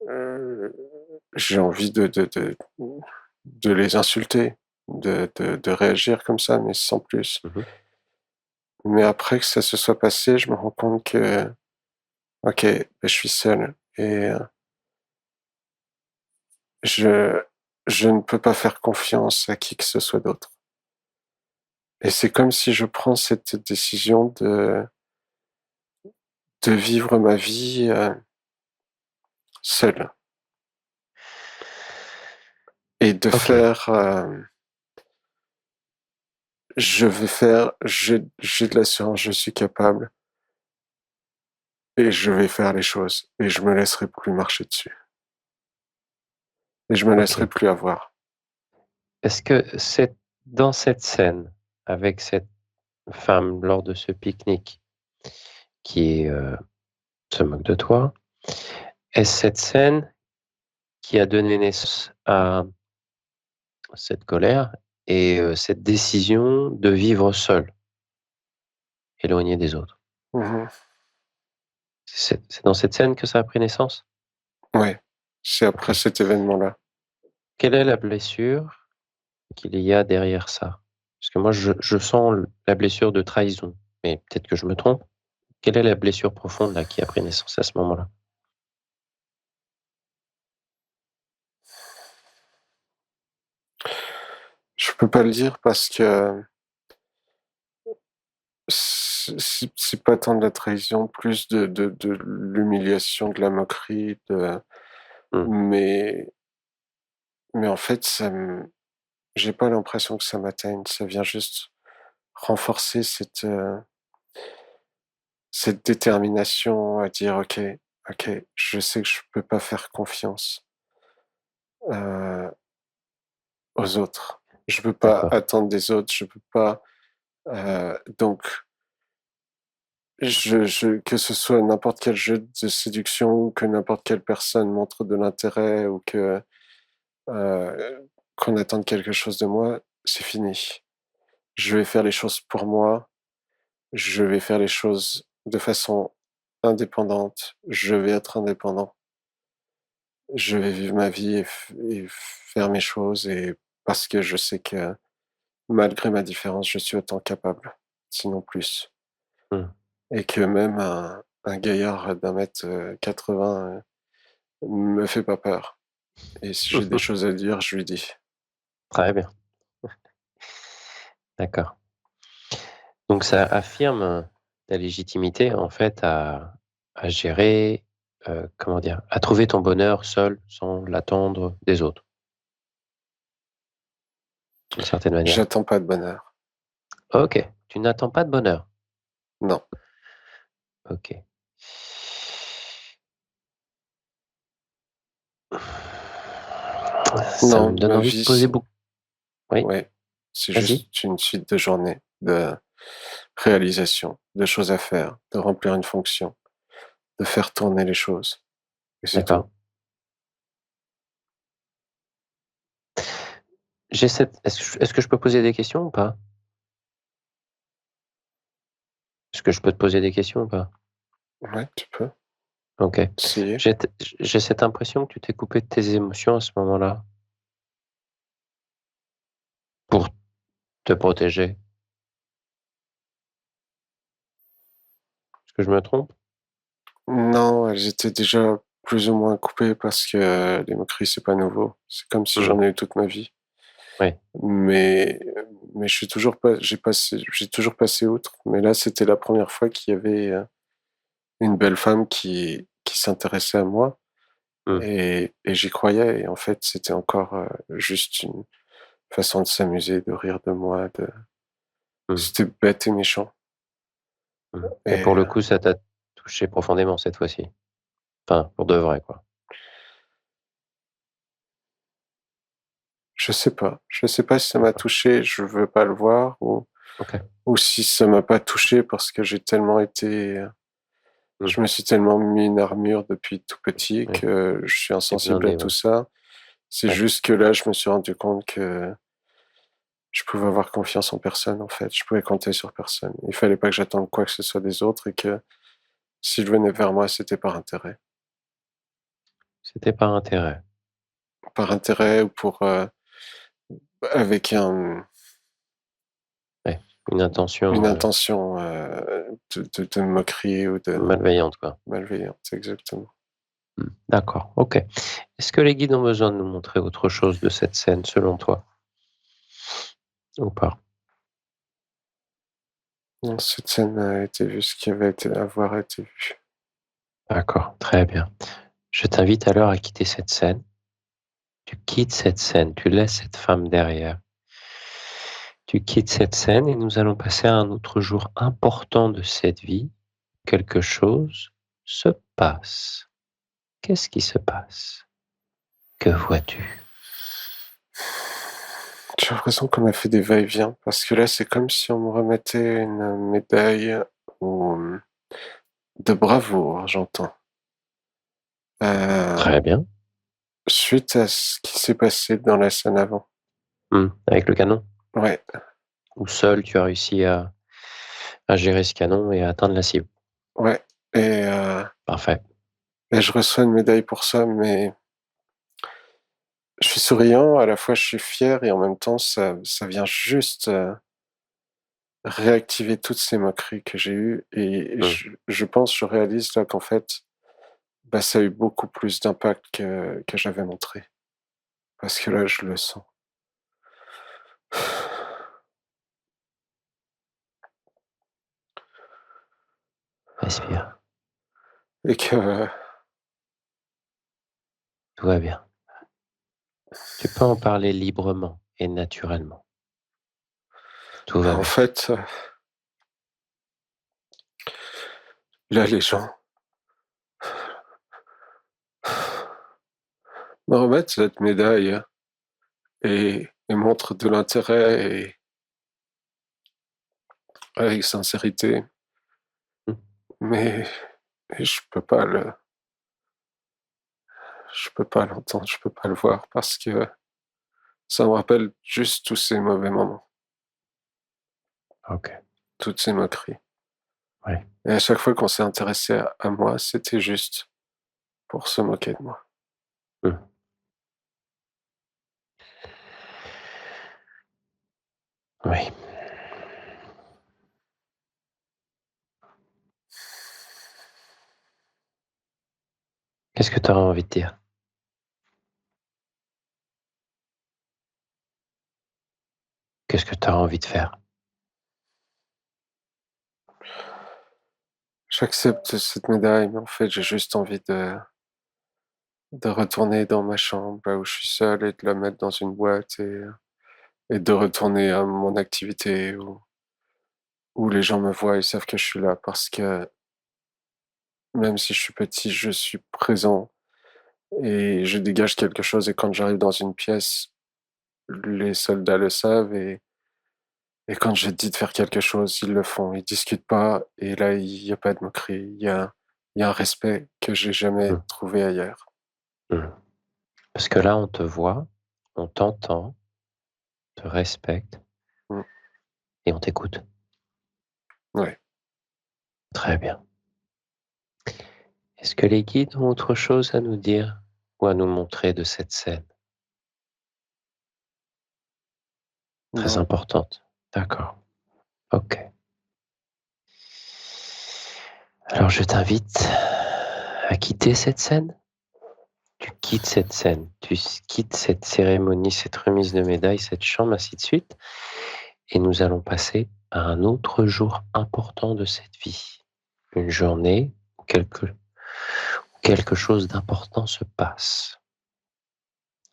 euh, j'ai envie de les insulter, de réagir comme ça, mais sans plus. Mhm. Mais après que ça se soit passé, je me rends compte que, ok, ben, je suis seul et je, je ne peux pas faire confiance à qui que ce soit d'autre. Et c'est comme si je prends cette décision de vivre ma vie seul et de Ok, faire, j'ai de l'assurance, je suis capable et je vais faire les choses et je me laisserai plus marcher dessus et je me laisserai ok. plus avoir. Est-ce que c'est dans cette scène, avec cette femme lors de ce pique-nique qui se moque de toi, est-ce cette scène qui a donné naissance à cette colère et cette décision de vivre seul, éloigné des autres? Mhm. C'est dans cette scène que ça a pris naissance? Ouais, c'est après Ok. cet événement-là. Quelle est la blessure qu'il y a derrière ça? Parce que moi, je sens la blessure de trahison, mais peut-être que je me trompe. Quelle est la blessure profonde là qui a pris naissance à ce moment-là? Je peux pas le dire parce que c'est pas tant de la trahison, plus de l'humiliation, de la moquerie, Hmm, mais, mais en fait, j'ai pas l'impression que ça m'atteigne. Ça vient juste renforcer cette détermination à dire, ok, je sais que je peux pas faire confiance euh, aux autres. Je peux pas d'accord. attendre des autres. Je peux pas. Donc, que ce soit n'importe quel jeu de séduction, ou que n'importe quelle personne montre de l'intérêt, ou euh, qu'on attende quelque chose de moi, c'est fini. Je vais faire les choses pour moi. Je vais faire les choses de façon indépendante. Je vais être indépendant. Je vais vivre ma vie et faire mes choses et parce que je sais que malgré ma différence, je suis autant capable, sinon plus. Hmm. Et que même un gaillard d'1 m 80 me fait pas peur. Et si j'ai des choses à dire, je lui dis. Très bien, d'accord. Donc ça affirme ta légitimité en fait à gérer, comment dire, à trouver ton bonheur seul sans l'attendre des autres, d'une certaine manière. J'attends pas de bonheur. Ok, tu n'attends pas de bonheur. Non. Ok. Ça Non, me donne ma envie de vie, poser beaucoup. Oui, ouais, c'est vas-y. juste une suite de journées, de réalisation, de choses à faire, de remplir une fonction, de faire tourner les choses. Et c'est tout. D'accord. Est-ce que je peux poser des questions ou pas? Est-ce que je peux te poser des questions ou pas? Ouais, tu peux Ok. essayer. J'ai j'ai cette impression que tu t'es coupé de tes émotions à ce moment-là pour te protéger. Est-ce que je me trompe? Non, elles étaient déjà plus ou moins coupées parce que les moqueries, c'est pas nouveau. C'est comme si Hmm. j'en ai eu toute ma vie. Oui. Mais, mais je suis toujours pas, j'ai toujours passé outre. Mais là, c'était la première fois qu'il y avait une belle femme qui s'intéressait à moi Hmm. et j'y croyais. Et en fait, c'était encore juste une façon de s'amuser, de rire de moi. Hmm. C'était bête et méchant. Et Et pour le coup, ça t'a touché profondément cette fois-ci. Enfin, pour de vrai, quoi. je sais pas si ça m'a D'accord. touché, je veux pas le voir, Ok. ou si ça m'a pas touché parce que Hmm. je me suis tellement mis une armure depuis tout petit Oui. que je suis T'es insensible à blindé, tout ouais. ça. C'est Ouais. juste que là, je me suis rendu compte que je pouvais avoir confiance en personne, en fait. Je pouvais compter sur personne. Il fallait pas que j'attende quoi que ce soit des autres et que s'ils venaient vers moi, c'était par intérêt. C'était par intérêt. Par intérêt ou avec Ouais. Une une intention intention de moquerie ou de malveillante, quoi. malveillance, exactement. D'accord. Ok. Est-ce que les guides ont besoin de nous montrer autre chose de cette scène, selon toi, ou pas? Non, cette scène a été vue, ce qui avait été, avoir été vu. D'accord. Très bien. Je t'invite alors à quitter cette scène. Tu quittes cette scène. Tu laisses cette femme derrière. Tu quittes cette scène et nous allons passer à un autre jour important de cette vie. Quelque chose se passe. Qu'est-ce qui se passe? Que vois-tu? J'ai l'impression qu'on a fait des va-et-vient parce que là, c'est comme si on me remettait une médaille ou de bravoure, j'entends. Euh, Très bien. suite à ce qui s'est passé dans la scène avant. Avec le canon? Ouais, Ou seul, tu as réussi à gérer ce canon et à atteindre la cible? ouais. Et, euh, Parfait. et je reçois une médaille pour ça, mais je suis souriant, à la fois je suis fier et en même temps ça vient juste réactiver toutes ces moqueries que j'ai eues et Mmh. je pense, je réalise là qu'en fait, bah, ça a eu beaucoup plus d'impact que j'avais montré. Parce que là, je le sens. Respire. Et que, Tout va bien. Tu peux en parler librement et naturellement. Tout bah, va en bien. fait, là, les gens me remettent cette médaille et montrent de l'intérêt et avec sincérité, Mmh. mais je peux pas l'entendre, je peux pas le voir parce que ça me rappelle juste tous ces mauvais moments, OK. toutes ces moqueries. Ouais. Et à chaque fois qu'on s'est intéressé à moi, c'était juste pour se moquer de moi. Mmh. Oui. Qu'est-ce que tu aurais envie de dire? Qu'est-ce que tu aurais envie de faire? J'accepte cette médaille, mais en fait, j'ai juste envie de retourner dans ma chambre, là où je suis seul, et de la mettre dans une boîte et de retourner à mon activité où les gens me voient et savent que je suis là parce que même si je suis petit, je suis présent et je dégage quelque chose et quand j'arrive dans une pièce, les soldats le savent et quand je dis de faire quelque chose, ils le font. Ils discutent pas et là, il y a pas de moquerie. Il y a un respect que j'ai jamais Mmh. trouvé ailleurs. Mmh. Parce que là, on te voit, on t'entend, te respectent Mmh. et on t'écoute. Ouais. Très bien. Est-ce que les guides ont autre chose à nous dire ou à nous montrer de cette scène très Non. importante? D'accord. OK. Alors je t'invite à quitter cette scène. Tu quittes cette scène, quittes cette cérémonie, cette remise de médaille, cette chambre, ainsi de suite, et nous allons passer à un autre jour important de cette vie. Une journée où quelque chose d'important se passe.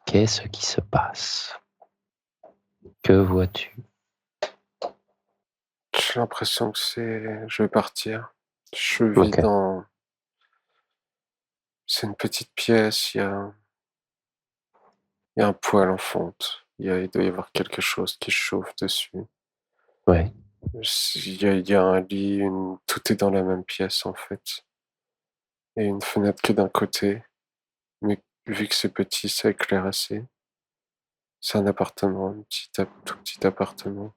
Qu'est-ce qui se passe? Que vois-tu? J'ai l'impression que je vais partir. Je vis OK, dans c'est une petite pièce, il y a un poêle en fonte. Il doit y avoir quelque chose qui chauffe dessus. ouais, Il y a un lit, tout est dans la même pièce, en fait, et une fenêtre que d'un côté, mais vu que c'est petit, ça éclaire assez. C'est un appartement, un tout petit appartement.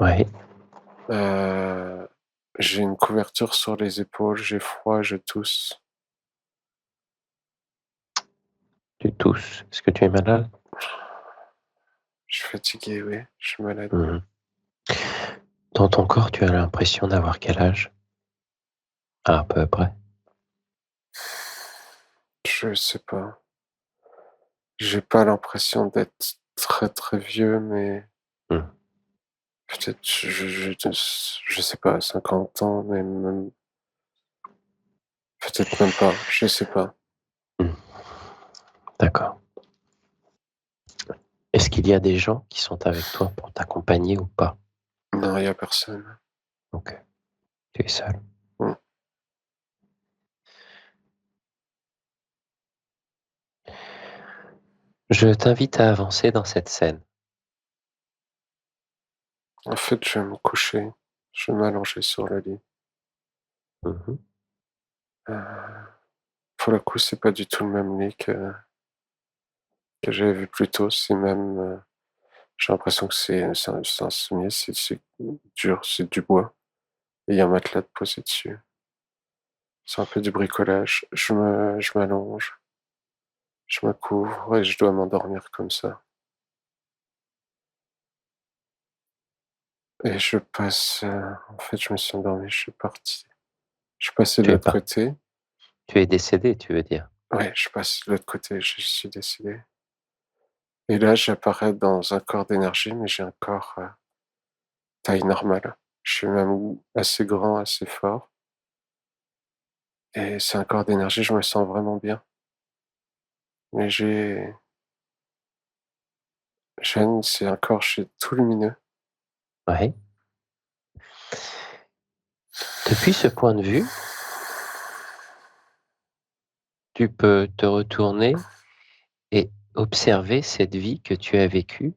ouais, Heu, j'ai une couverture sur les épaules, j'ai froid, je tousse. tu tousses. Est-ce que tu es malade? Je suis fatigué, oui, je suis malade. Mmh. Dans ton corps, tu as l'impression d'avoir quel âge? À peu près? Je sais pas. J'ai pas l'impression d'être très, très vieux, mais Mmh. peut-être je sais pas, 50 ans, mais même peut-être même pas, je sais pas. Mmh. D'accord. Est-ce qu'il y a des gens qui sont avec toi pour t'accompagner ou pas? Non, il y a personne. OK, tu es seul. Mmh. Je t'invite à avancer dans cette scène. En fait, je vais me coucher, je vais m'allonger sur le lit. Mmh mh. Heu, pour le coup, c'est pas du tout le même lit que j'avais vu plus tôt, c'est même, j'ai l'impression que c'est un sommier, c'est dur, c'est du bois et il y a un matelas de posé dessus. C'est un peu du bricolage. Je m'allonge, je me couvre et je dois m'endormir comme ça. Et en fait, je me suis endormi, je suis parti. Je suis passé de Tu es l'autre pas côté. tu es décédé, tu veux dire? Ouais, je suis passé de l'autre côté, je suis décédé. Et là, j'apparais dans un corps d'énergie, mais j'ai un corps, taille normale. Je suis même assez grand, assez fort et c'est un corps d'énergie, je me sens vraiment bien. Mais c'est un corps, je suis tout lumineux. Ouais. Depuis ce point de vue, tu peux te retourner et observer cette vie que tu as vécue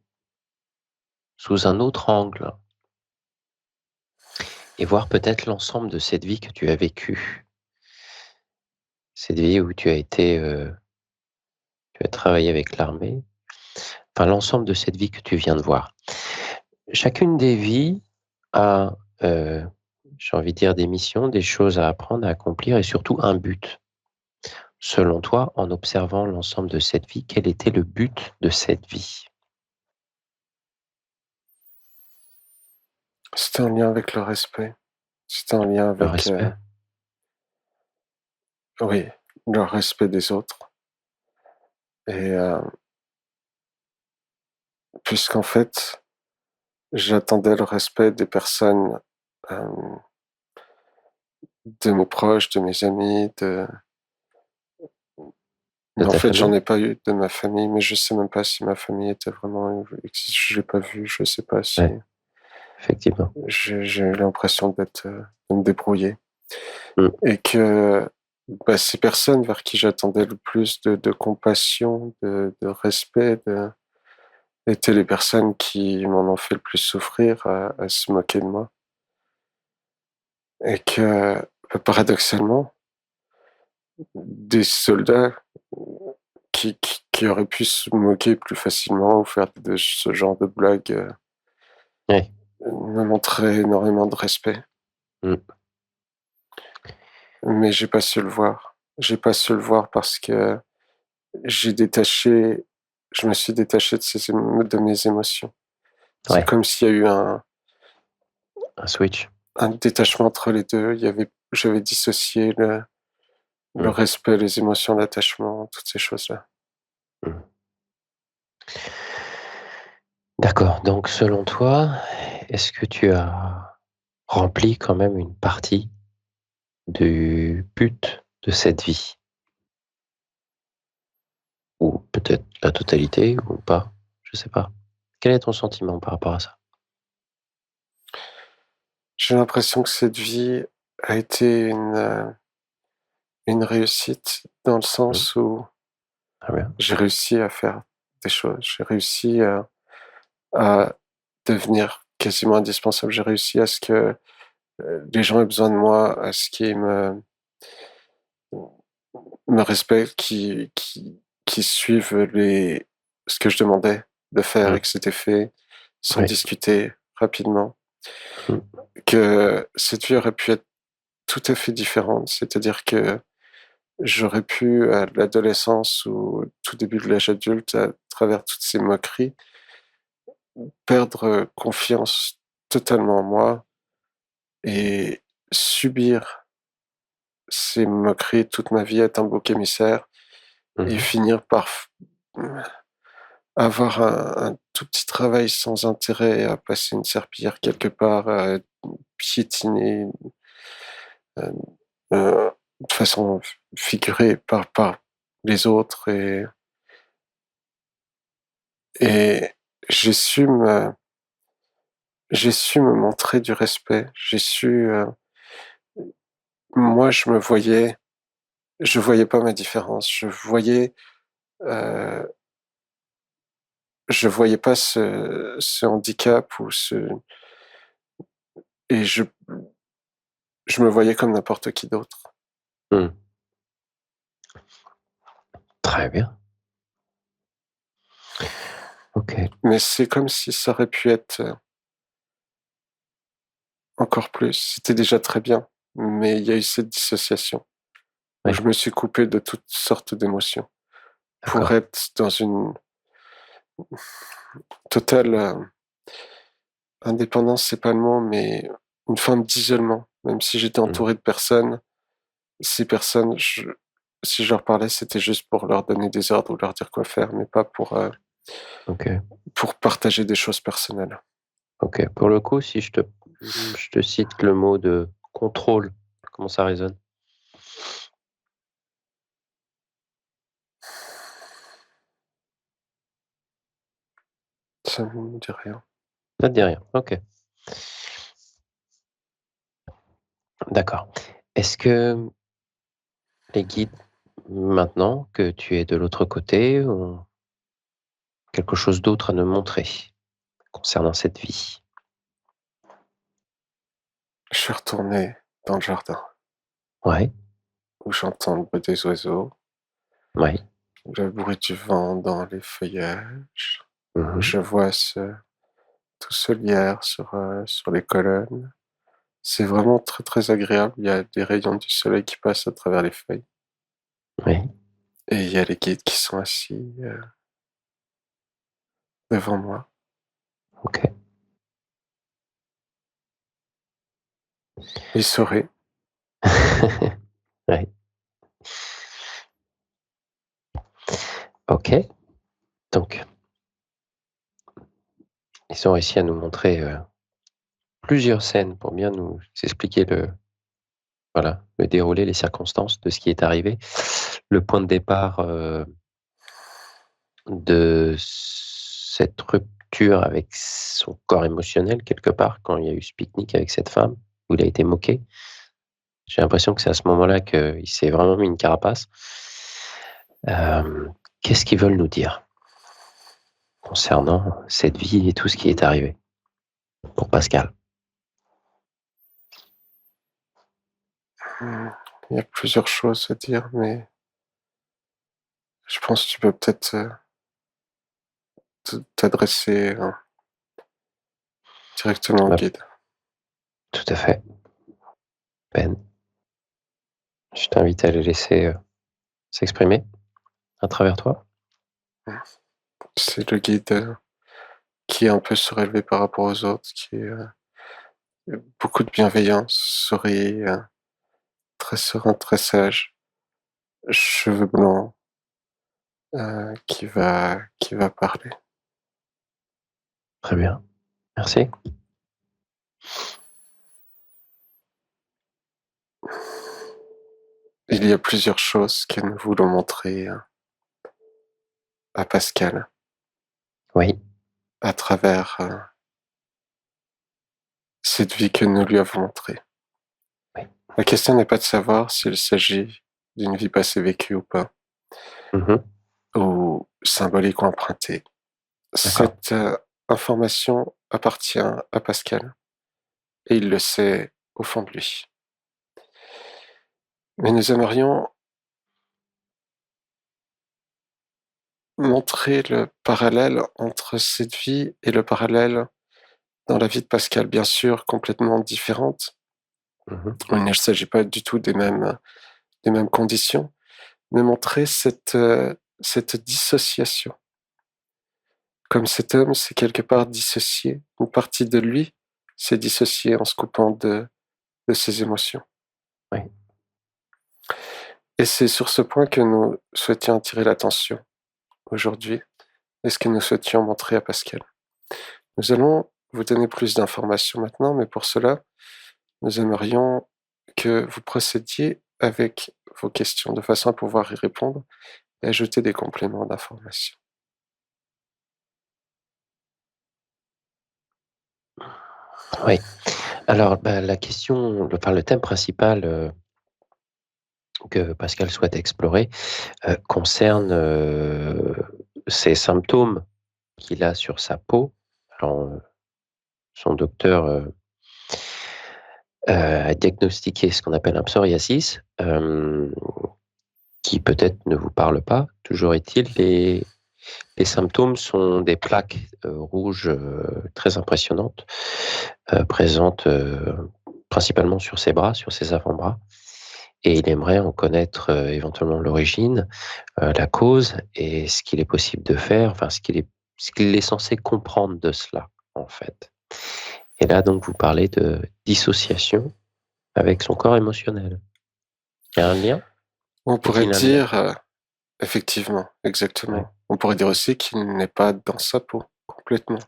sous un autre angle et voir peut-être l'ensemble de cette vie que tu as vécue. Cette vie où tu as travaillé avec l'armée, enfin l'ensemble de cette vie que tu viens de voir. Chacune des vies a, j'ai envie de dire des missions, des choses à apprendre, à accomplir et surtout un but. Selon toi, en observant l'ensemble de cette vie, quel était le but de cette vie? C'était en lien avec le respect. C'était en lien Le avec, respect? oui, le respect des autres et puisqu'en fait, j'attendais le respect des personnes, hem, de mes proches, de mes amis, De mais en ta fait, j'en famille? ai pas eu de ma famille, mais je sais même pas si ma famille était vraiment je l'ai pas vu, je sais pas si Ouais, effectivement. j'ai eu l'impression de me débrouiller Mmh, et que, bah, ces personnes vers qui j'attendais le plus de compassion, de respect, étaient les personnes qui m'en ont fait le plus souffrir, à se moquer de moi et que, bah, paradoxalement, des soldats qui qui aurait pu se moquer plus facilement ou faire de ce genre de blagues Oui. me montrait énormément de respect. Mmh. Mais j'ai pas su le voir. J'ai pas su le voir parce que j'ai détaché je me suis détaché de mes émotions. C'est Ouais, comme s'il y a eu un switch. un détachement entre les 2. J'avais dissocié le Mmh. respect, les émotions, l'attachement, toutes ces choses-là. Mmh. D'accord, donc selon toi, est-ce que tu as rempli quand même une partie du but de cette vie? Ou peut-être la totalité ou pas? Je sais pas. Quel est ton sentiment par rapport à ça? J'ai l'impression que cette vie a été une réussite dans le Mmh. sens où Très bien. j'ai réussi à faire des choses. J'ai réussi à devenir quasiment indispensable. J'ai réussi à ce que, les gens aient besoin de moi, à ce qu'ils me respectent, qui suivent ce que je demandais de faire Mmh. et que c'était fait, sans Oui. discuter, rapidement. Mmh. Que cette vie aurait pu être tout à fait différente, c'est-à-dire que j'aurais pu, à l'adolescence ou au tout début de l'âge adulte, à travers toutes ces moqueries, perdre, confiance totalement en moi et subir ces moqueries toute ma vie, être un bouc émissaire et Mmh. finir par avoir un tout petit travail sans intérêt, à passer une serpillière quelque part, à être piétiné, heu de façon figurée par les autres et j'ai su me j'ai su me montrer du respect. J'ai su, moi je voyais pas ma différence. Heu, je voyais pas ce handicap ou ce et je me voyais comme n'importe qui d'autre. Mmh. Très bien. OK. Mais c'est comme si ça aurait pu être, encore plus. C'était déjà très bien, mais il y a eu cette dissociation où je Oui, me suis coupé de toutes sortes d'émotions pour d'accord. être dans une totale, indépendance, c'est pas le mot, mais une forme d'isolement. Même si j'étais Mmh. entouré de personnes, ces personnes, si je leur parlais, c'était juste pour leur donner des ordres ou leur dire quoi faire, mais pas OK. pour partager des choses personnelles. OK. Pour le coup, si je te cite le mot de contrôle, comment ça résonne? Ça me dit rien. Ça te dit rien? OK. D'accord. Est-ce que les guides, maintenant que tu es de l'autre côté, ont quelque chose d'autre à nous montrer concernant cette vie? Je suis retourné dans le jardin Ouais, où j'entends le bruit des oiseaux, ouais. le bruit du vent dans les feuillages, où Mmh. je vois tout ce lierre sur les colonnes. C'est vraiment très, très agréable. Il y a des rayons du soleil qui passent à travers les feuilles Oui, et il y a les guides qui sont assis, devant moi. OK. Ils sourient. Ouais, OK. Donc ils ont réussi à nous montrer, plusieurs scènes pour bien nous expliquer voilà, le déroulé, les circonstances de ce qui est arrivé. Le point de départ, de cette rupture avec son corps émotionnel quelque part, quand il y a eu ce pique-nique avec cette femme, où il a été moqué. J'ai l'impression que c'est à ce moment-là qu'il s'est vraiment mis une carapace. Qu'est-ce qu'ils veulent nous dire concernant cette vie et tout ce qui est arrivé pour Pascal? Mmh, il y a plusieurs choses à dire, mais Je pense que tu peux peut-être t'adresser directement au Bah, guide. tout à fait. Ben, je t'invite à les laisser, s'exprimer à travers toi. C'est le guide qui est un peu surélevé par rapport aux autres, qui est beaucoup de bienveillance, sourit, très serein, très sage, cheveux blancs, qui va parler. Très bien, merci. Il y a plusieurs choses que nous voulons montrer à Pascal Oui, à travers cette vie que nous lui avons montrée. oui. La question n'est pas de savoir s'il s'agit d'une vie passée vécue ou pas, Mmh. ou symbolique ou empruntée. D'accord. Cette information appartient à Pascal et il le sait au fond de lui. Mais nous aimerions montrer le parallèle entre cette vie et le parallèle dans la vie de Pascal, bien sûr complètement différente. Mmh. Il ne s'agit pas du tout des mêmes conditions, mais montrer cette dissociation. Comme cet homme s'est quelque part dissocié, une partie de lui s'est dissociée en se coupant de ses émotions. Oui. Et c'est sur ce point que nous souhaitions attirer l'attention aujourd'hui, et ce que nous souhaitions montrer à Pascal. Nous allons vous donner plus d'informations maintenant, mais pour cela, nous aimerions que vous procédiez avec vos questions de façon à pouvoir y répondre et ajouter des compléments d'information. Oui. Alors, bah, la question, le thème principal, que Pascal souhaite explorer, concerne, ces symptômes qu'il a sur sa peau. Alors, son docteur, a diagnostiqué ce qu'on appelle un psoriasis, qui peut-être ne vous parle pas. Toujours est-il, les symptômes sont des plaques, rouges, très impressionnantes, présentes, principalement sur ses bras, sur ses avant-bras, et il aimerait en connaître, éventuellement l'origine, la cause et ce qu'il est possible de faire, enfin ce qu'il est censé comprendre de cela, en fait. Et là donc vous parlez de dissociation avec son corps émotionnel. Il y a un lien? On Y pourrait a-t-il un lien? dire, effectivement, Ouais, exactement. On pourrait dire aussi qu'il n'est pas dans sa peau, complètement.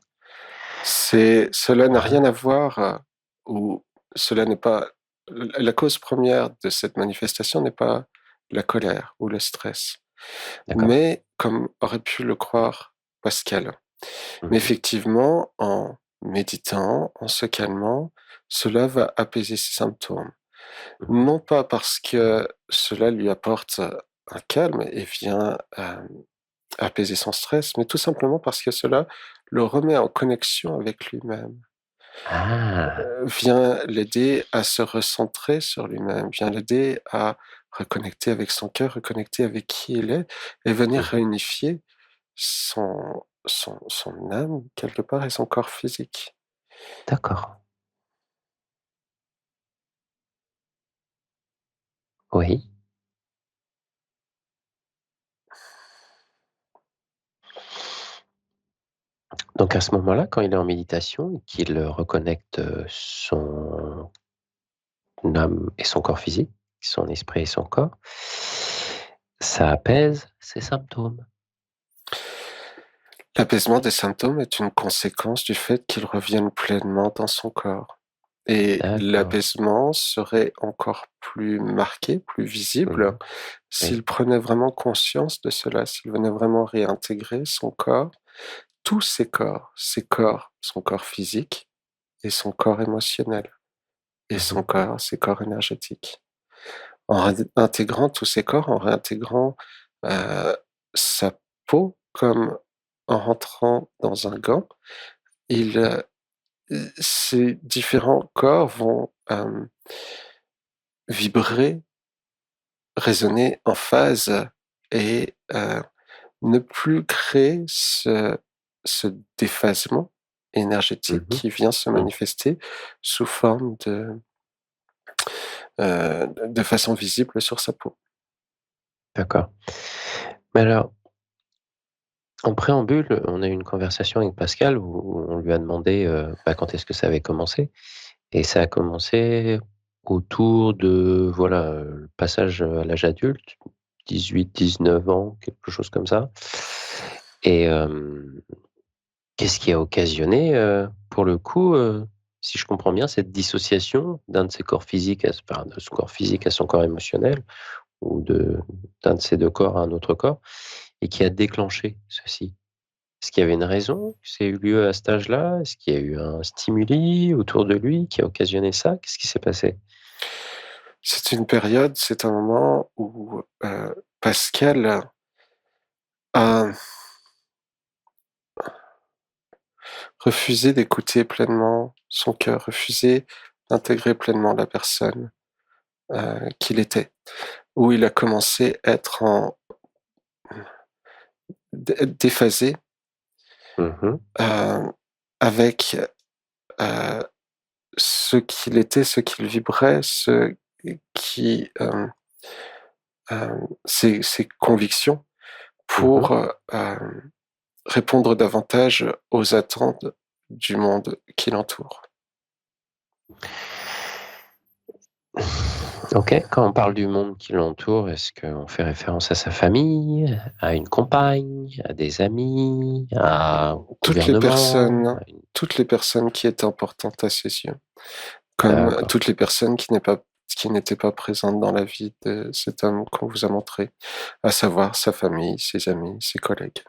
Cela n'a ah, rien à voir, ou cela n'est pas la cause première de cette manifestation n'est pas la colère ou le stress, d'accord. mais comme aurait pu le croire Pascal. Mais Mmh. effectivement, en méditant, en se calmant, cela va apaiser ses symptômes. Mmh. Non pas parce que cela lui apporte un calme et vient, apaiser son stress, mais tout simplement parce que cela le remet en connexion avec lui-même, Ah! vient l'aider à se recentrer sur lui-même, vient l'aider à reconnecter avec son cœur, reconnecter avec qui il est et venir Mmh. réunifier son âme quelque part et son corps physique. D'accord. Oui. Donc à ce moment-là, quand il est en méditation et qu'il, reconnecte, son âme et son corps physique, son esprit et son corps, ça apaise ses symptômes. L'apaisement des symptômes est une conséquence du fait qu'ils reviennent pleinement dans son corps. Et D'accord. l'apaisement serait encore plus marqué, plus visible, Mmh. Oui. s'il prenait vraiment conscience de cela, s'il venait vraiment réintégrer son corps, tous ses corps, son corps physique et son corps émotionnel, et Mmh. ses corps énergétiques. En intégrant tous ces corps, en réintégrant sa peau comme en rentrant dans un gant, il, ces différents corps vont vibrer, résonner en phase et ne plus créer ce déphasement énergétique Mmh. qui vient se Mmh. manifester sous forme de façon visible sur sa peau. D'accord. Mais alors, en préambule, on a eu une conversation avec Pascal où on lui a demandé, quand est-ce que ça avait commencé, et ça a commencé autour de, voilà, le passage, à l'âge adulte, 18-19 ans, quelque chose comme ça. Et qu'est-ce qui a occasionné, pour le coup, si je comprends bien, cette dissociation d'un de ses corps physiques de ce corps physique à son corps émotionnel, ou d'un de ces 2 corps à un autre corps, et qui a déclenché ceci? Est-ce qu'il y avait une raison que ça ait eu lieu à cet âge-là? Est-ce qu'il y a eu un stimuli autour de lui qui a occasionné ça? Qu'est-ce qui s'est passé? C'est une période, c'est un moment où, Pascal a refusé d'écouter pleinement son cœur, refusé d'intégrer pleinement la personne, qu'il était. Où il a commencé à être déphasé, Mmh mh. heu, avec, heu, ce qu'il était, ce qu'il vibrait, ce qui, ses convictions Mmh. pour, répondre davantage aux attentes du monde qui l'entoure. OK, quand on parle du monde qui l'entoure, est-ce qu'on fait référence à sa famille, à une compagne, à des amis, au Toutes les gouvernement, personnes toutes les personnes qui étaient importantes à ses yeux, comme d'accord, toutes les personnes qui n'étaient pas présentes dans la vie de cet homme qu'on vous a montré, à savoir sa famille, ses amis, ses collègues.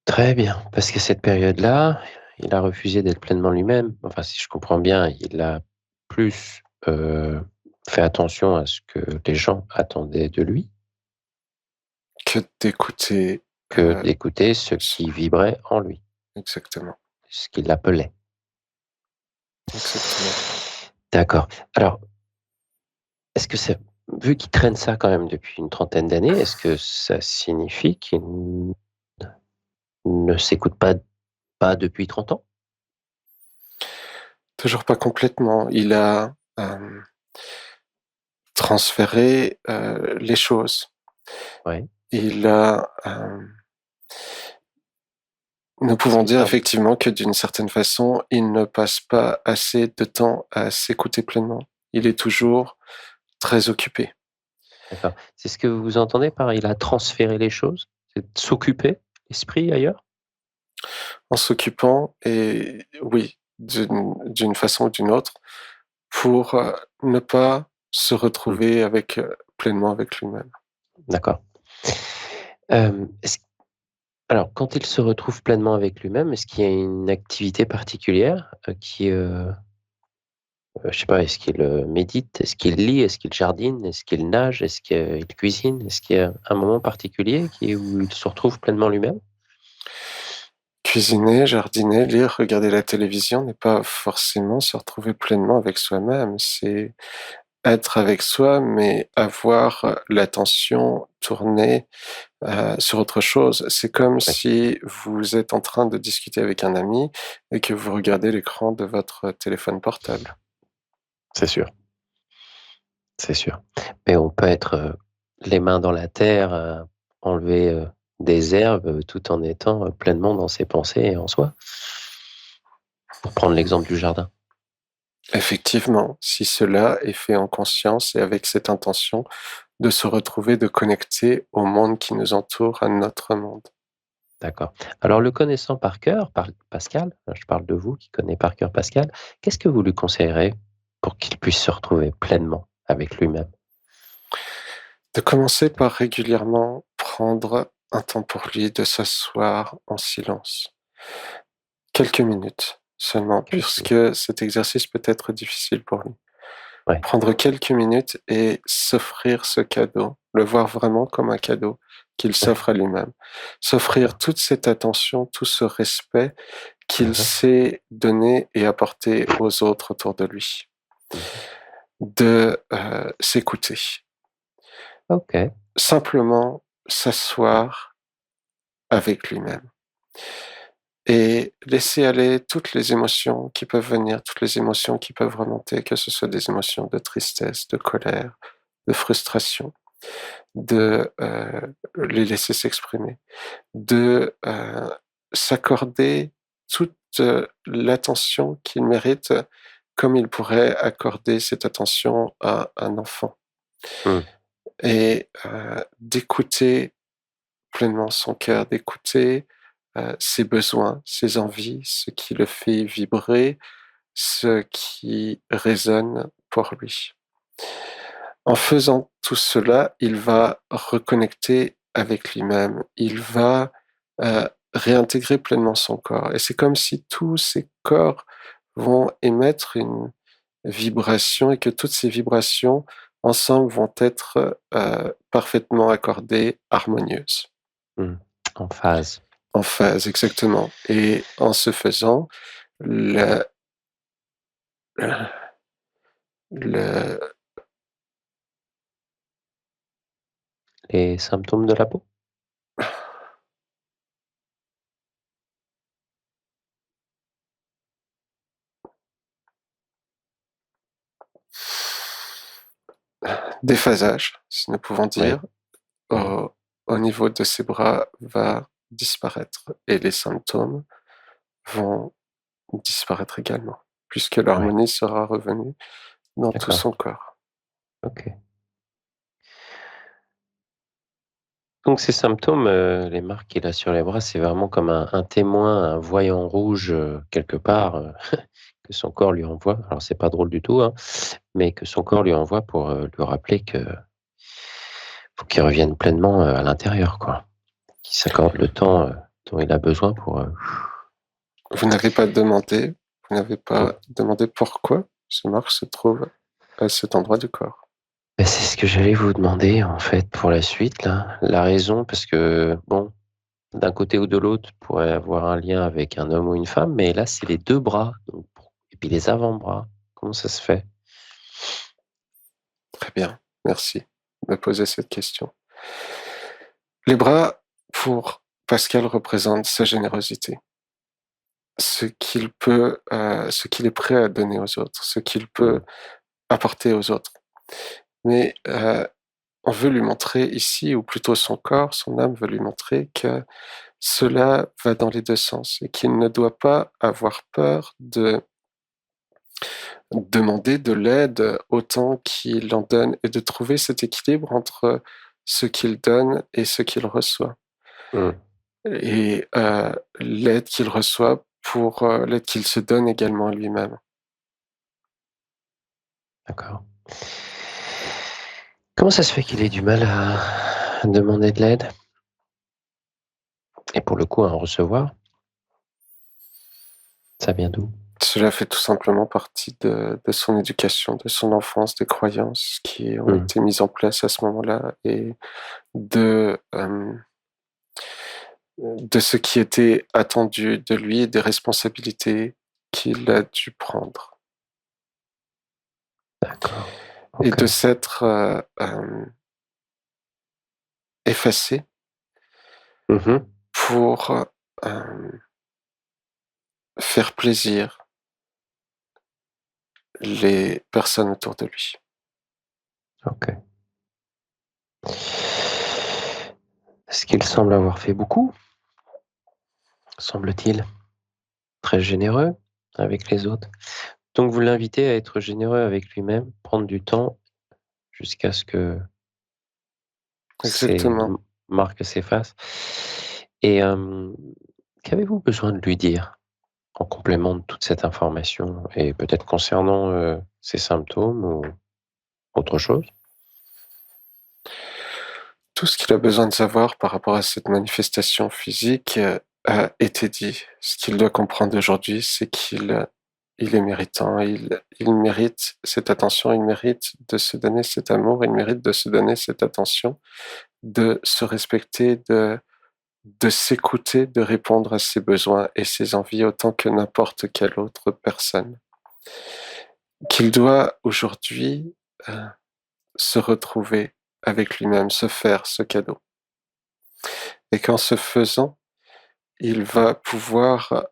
très bien, parce qu'à cette période-là, il a refusé d'être pleinement lui-même. Enfin, si je comprends bien, il a plus, fait attention à ce que les gens attendaient de lui, Que d'écouter, que d'écouter ce s qui vibrait en lui, exactement, ce qui l'appelait. exactement. D'accord. Alors, est-ce que ça vu qu'il traîne ça quand même depuis une trentaine d'années, est-ce que ça signifie qu'il ne s'écoute pas depuis 30 ans? Toujours pas complètement. Il a, transféré, les choses. Ouais. Il a, nous Est-ce pouvons que dire ça effectivement que d'une certaine façon, il ne passe pas assez de temps à s'écouter pleinement. Il est toujours très occupé. d'accord. C'est ce que vous entendez par il a transféré les choses? C'est de s'occuper l'esprit ailleurs? En s'occupant et oui, d'une façon ou d'une autre, pour, ne pas se Mmh, retrouver avec, pleinement avec lui-même. d'accord. Est-ce alors quand il se retrouve pleinement avec lui-même, est-ce qu'il y a une activité particulière, je sais pas, est-ce qu'il, médite? Est-ce qu'il lit? Est-ce qu'il jardine? Est-ce qu'il nage? Est-ce qu'il cuisine? Est-ce qu'il y a un moment particulier où il se retrouve pleinement lui-même? Cuisiner, jardiner, lire, regarder la télévision n'est pas forcément se retrouver pleinement avec soi-même. C'est être avec soi, mais avoir, l'attention tournée, sur autre chose. C'est comme Oui, si vous êtes en train de discuter avec un ami et que vous regardez l'écran de votre téléphone portable. c'est sûr, c'est sûr. Mais on peut être, les mains dans la terre, enlever, des herbes, tout en étant, pleinement dans ses pensées et en soi. Pour prendre l'exemple du jardin. Effectivement, si cela est fait en conscience et avec cette intention de se retrouver, de connecter au monde qui nous entoure, à notre monde. D'accord. Alors le connaissant par cœur, par Pascal, je parle de vous qui connaissez par cœur Pascal, qu'est-ce que vous lui conseillerez pour qu'il puisse se retrouver pleinement avec lui-même? De commencer par régulièrement prendre un temps pour lui, de s'asseoir en silence. Quelques minutes seulement, Quelques minutes. puisque cet exercice peut être difficile pour lui. Ouais, Prendre quelques minutes et s'offrir ce cadeau, le voir vraiment comme un cadeau qu'il ouais, s'offre à lui-même. S'offrir d'accord. toute cette attention, tout ce respect qu'il Mmh mh. sait donner et apporter aux autres autour de lui. Mmh. De, s'écouter. OK. Simplement s'asseoir avec lui-même et laisser aller toutes les émotions qui peuvent venir, toutes les émotions qui peuvent remonter, que ce soit des émotions de tristesse, de colère, de frustration, les laisser s'exprimer, s'accorder toute, l'attention qu'il mérite, comme il pourrait accorder cette attention à un enfant Mmh. et d'écouter pleinement son cœur, d'écouter, ses besoins, ses envies, ce qui le fait vibrer, ce qui résonne pour lui. En faisant tout cela, il va reconnecter avec lui-même, il va, réintégrer pleinement son corps et c'est comme si tous ses corps vont émettre une vibration et que toutes ces vibrations ensemble vont être, parfaitement accordées, harmonieuses. Mmh. En phase. En phase, exactement et en ce faisant, le le Les symptômes de la peau? déphasage, si nous pouvons Oui. dire, Mmh. au au niveau de ses bras va disparaître et les symptômes vont disparaître également, puisque Ouais, l'harmonie sera revenue dans tout d'accord. son corps. OK. Donc ces symptômes, les marques qu'il a sur les bras, c'est vraiment comme un témoin, un voyant rouge, quelque part, que son corps lui envoie. Alors c'est pas drôle du tout, hein, mais que son corps lui envoie pour, lui rappeler que faut qu'il revienne pleinement, à l'intérieur, quoi. Qu'il s'accorde le temps, dont il a besoin pour, Vous n'avez mmh. pas demandé pourquoi ces marques se trouvent à cet endroit du corps. Bah, c'est ce que j'allais vous demander, en fait, pour la suite, là. La raison, parce que, bon, d'un côté ou de l'autre, pourrait avoir un lien avec un homme ou une femme, mais là, c'est les 2 bras, donc et puis les avant-bras. Comment ça se fait? Très bien, merci de poser cette question. Les bras, pour Pascal, représentent sa générosité, ce qu'il est prêt à donner aux autres, ce qu'il peut Mmh. apporter aux autres. Mais on veut lui montrer ici, ou plutôt son corps, son âme veut lui montrer que cela va dans les 2 sens et qu'il ne doit pas avoir peur de demander de l'aide autant qu'il en donne et de trouver cet équilibre entre ce qu'il donne et ce qu'il reçoit. Mmh. Et l'aide qu'il reçoit pour, l'aide qu'il se donne également à lui-même. D'accord. Comment ça se fait qu'il ait du mal à demander de l'aide? Et pour le coup, à en recevoir? Ça vient d'où? Cela fait tout simplement partie de son éducation, de son enfance, des croyances qui ont Mmh. été mises en place à ce moment-là et de, de ce qui était attendu de lui, des responsabilités qu'il a dû prendre D'accord. et OK. de s'être, effacé Mmh mh. pour, faire plaisir les personnes autour de lui. OK. Est-ce qu'il semble avoir fait beaucoup, semble-t-il? Très généreux avec les autres? Donc vous l'invitez à être généreux avec lui-même, prendre du temps jusqu'à ce que ces Exactement. marques s'effacent et qu'avez-vous besoin de lui dire en complément de toute cette information et peut-être concernant, ses symptômes ou autre chose? Tout ce qu'il a besoin de savoir par rapport à cette manifestation physique, a été dit. Ce qu'il doit comprendre aujourd'hui, c'est il est méritant, il mérite cette attention, il mérite de se donner cet amour, il mérite de se donner cette attention, de se respecter, de s'écouter, de répondre à ses besoins et ses envies autant que n'importe quelle autre personne. Qu'il doit aujourd'hui, heu, se retrouver avec lui-même, se faire ce cadeau. Et qu'en ce faisant, il va pouvoir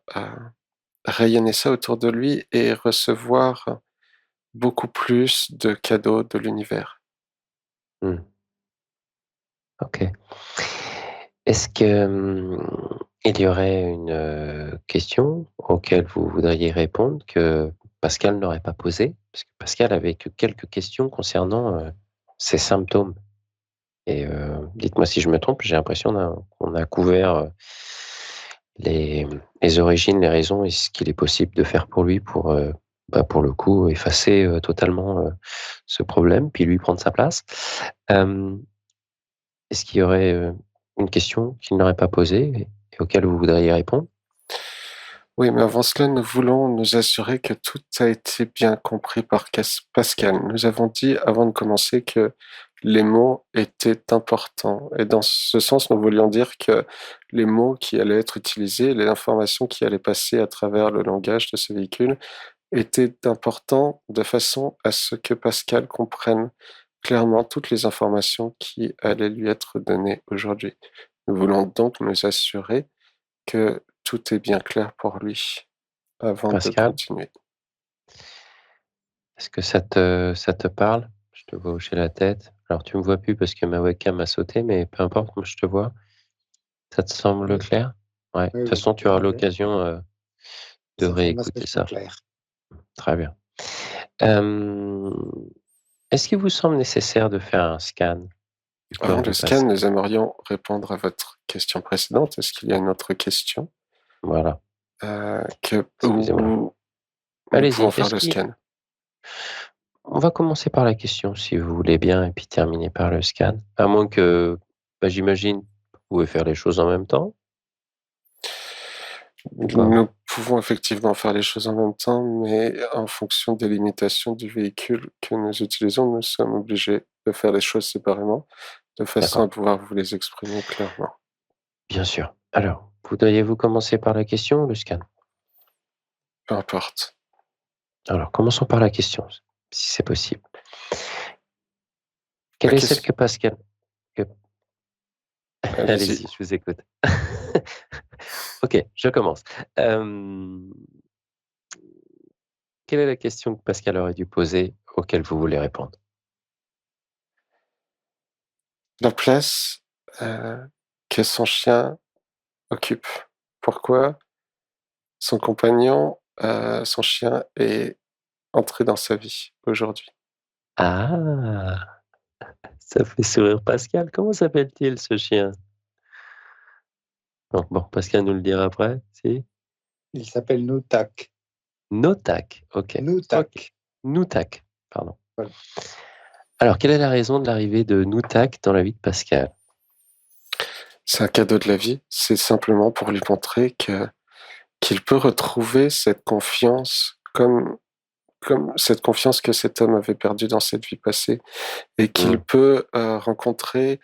rayonner ça autour de lui et recevoir beaucoup plus de cadeaux de l'univers. Mmh. OK. Est-ce que, il y aurait une, question auquel vous voudriez répondre que Pascal n'aurait pas posée? Parce que Pascal avait que quelques questions concernant, ses symptômes et dites-moi si je me trompe, j'ai l'impression qu'on a couvert, les, les origines, les raisons et ce qu'il est possible de faire pour lui pour, pour le coup, effacer, totalement, ce problème, puis lui prendre sa place. Hem Est-ce qu'il y aurait, une question qu'il n'aurait pas posée et auquel vous voudriez répondre? Oui, mais avant cela, nous voulons nous assurer que tout a été bien compris par Pascal. Nous avons dit avant de commencer que les mots étaient importants. Et dans ce sens, nous voulions dire que les mots qui allaient être utilisés, les informations qui allaient passer à travers le langage de ce véhicule étaient importants de façon à ce que Pascal comprenne clairement toutes les informations qui allaient lui être données aujourd'hui. Nous voulons donc nous assurer que tout est bien clair pour lui avant de Pascal, continuer. est-ce que ça te parle? Je te vois hocher la tête. Alors tu me vois plus parce que ma webcam a sauté, mais peu importe, moi je te vois. Ça te semble Oui, clair? Ouais, de toute oui, façon, tu tout auras à fait. l'occasion, de Les informations réécouter sont ça. claires. Très bien. Hem, Est-ce qu'il vous semble nécessaire de faire un scan du Avant corps le de scan, Pascal? nous aimerions répondre à votre question précédente. Est-ce qu'il y a une autre question Voilà, où excusez-moi. nous pouvons Allez-y, faire est-ce le qu'il scan? on va commencer par la question si vous voulez bien et puis terminer par le scan. À moins que, j'imagine, vous pouvez faire les choses en même temps ou pas? Nous pouvons effectivement faire les choses en même temps, mais en fonction des limitations du véhicule que nous utilisons, nous sommes obligés de faire les choses séparément, de façon à D'accord, pouvoir vous les exprimer clairement. bien sûr. Alors, voudriez-vous commencer par la question ou le scan? Peu importe. Alors, commençons par la question, si c'est possible. La Quelle est celle question, que Pascal que allez-y. allez-y, je vous écoute. OK, je commence. Hem, Quelle est la question que Pascal aurait dû poser auquel vous voulez répondre? La place que son chien occupe. Pourquoi son compagnon, son chien est entré dans sa vie aujourd'hui? Ah! Ça fait sourire Pascal. Comment s'appelle-t-il ce chien? Donc bon, Pascal nous le dira après, si? Il s'appelle Noutak. Notak, OK. OK. Noutak. Noutak, pardon. Voilà. Alors, quelle est la raison de l'arrivée de Noutak dans la vie de Pascal? C'est un cadeau de la vie, c'est simplement pour lui montrer qu'il peut retrouver cette confiance comme cette confiance que cet homme avait perdue dans cette vie passée et qu'il Mmh, peut, rencontrer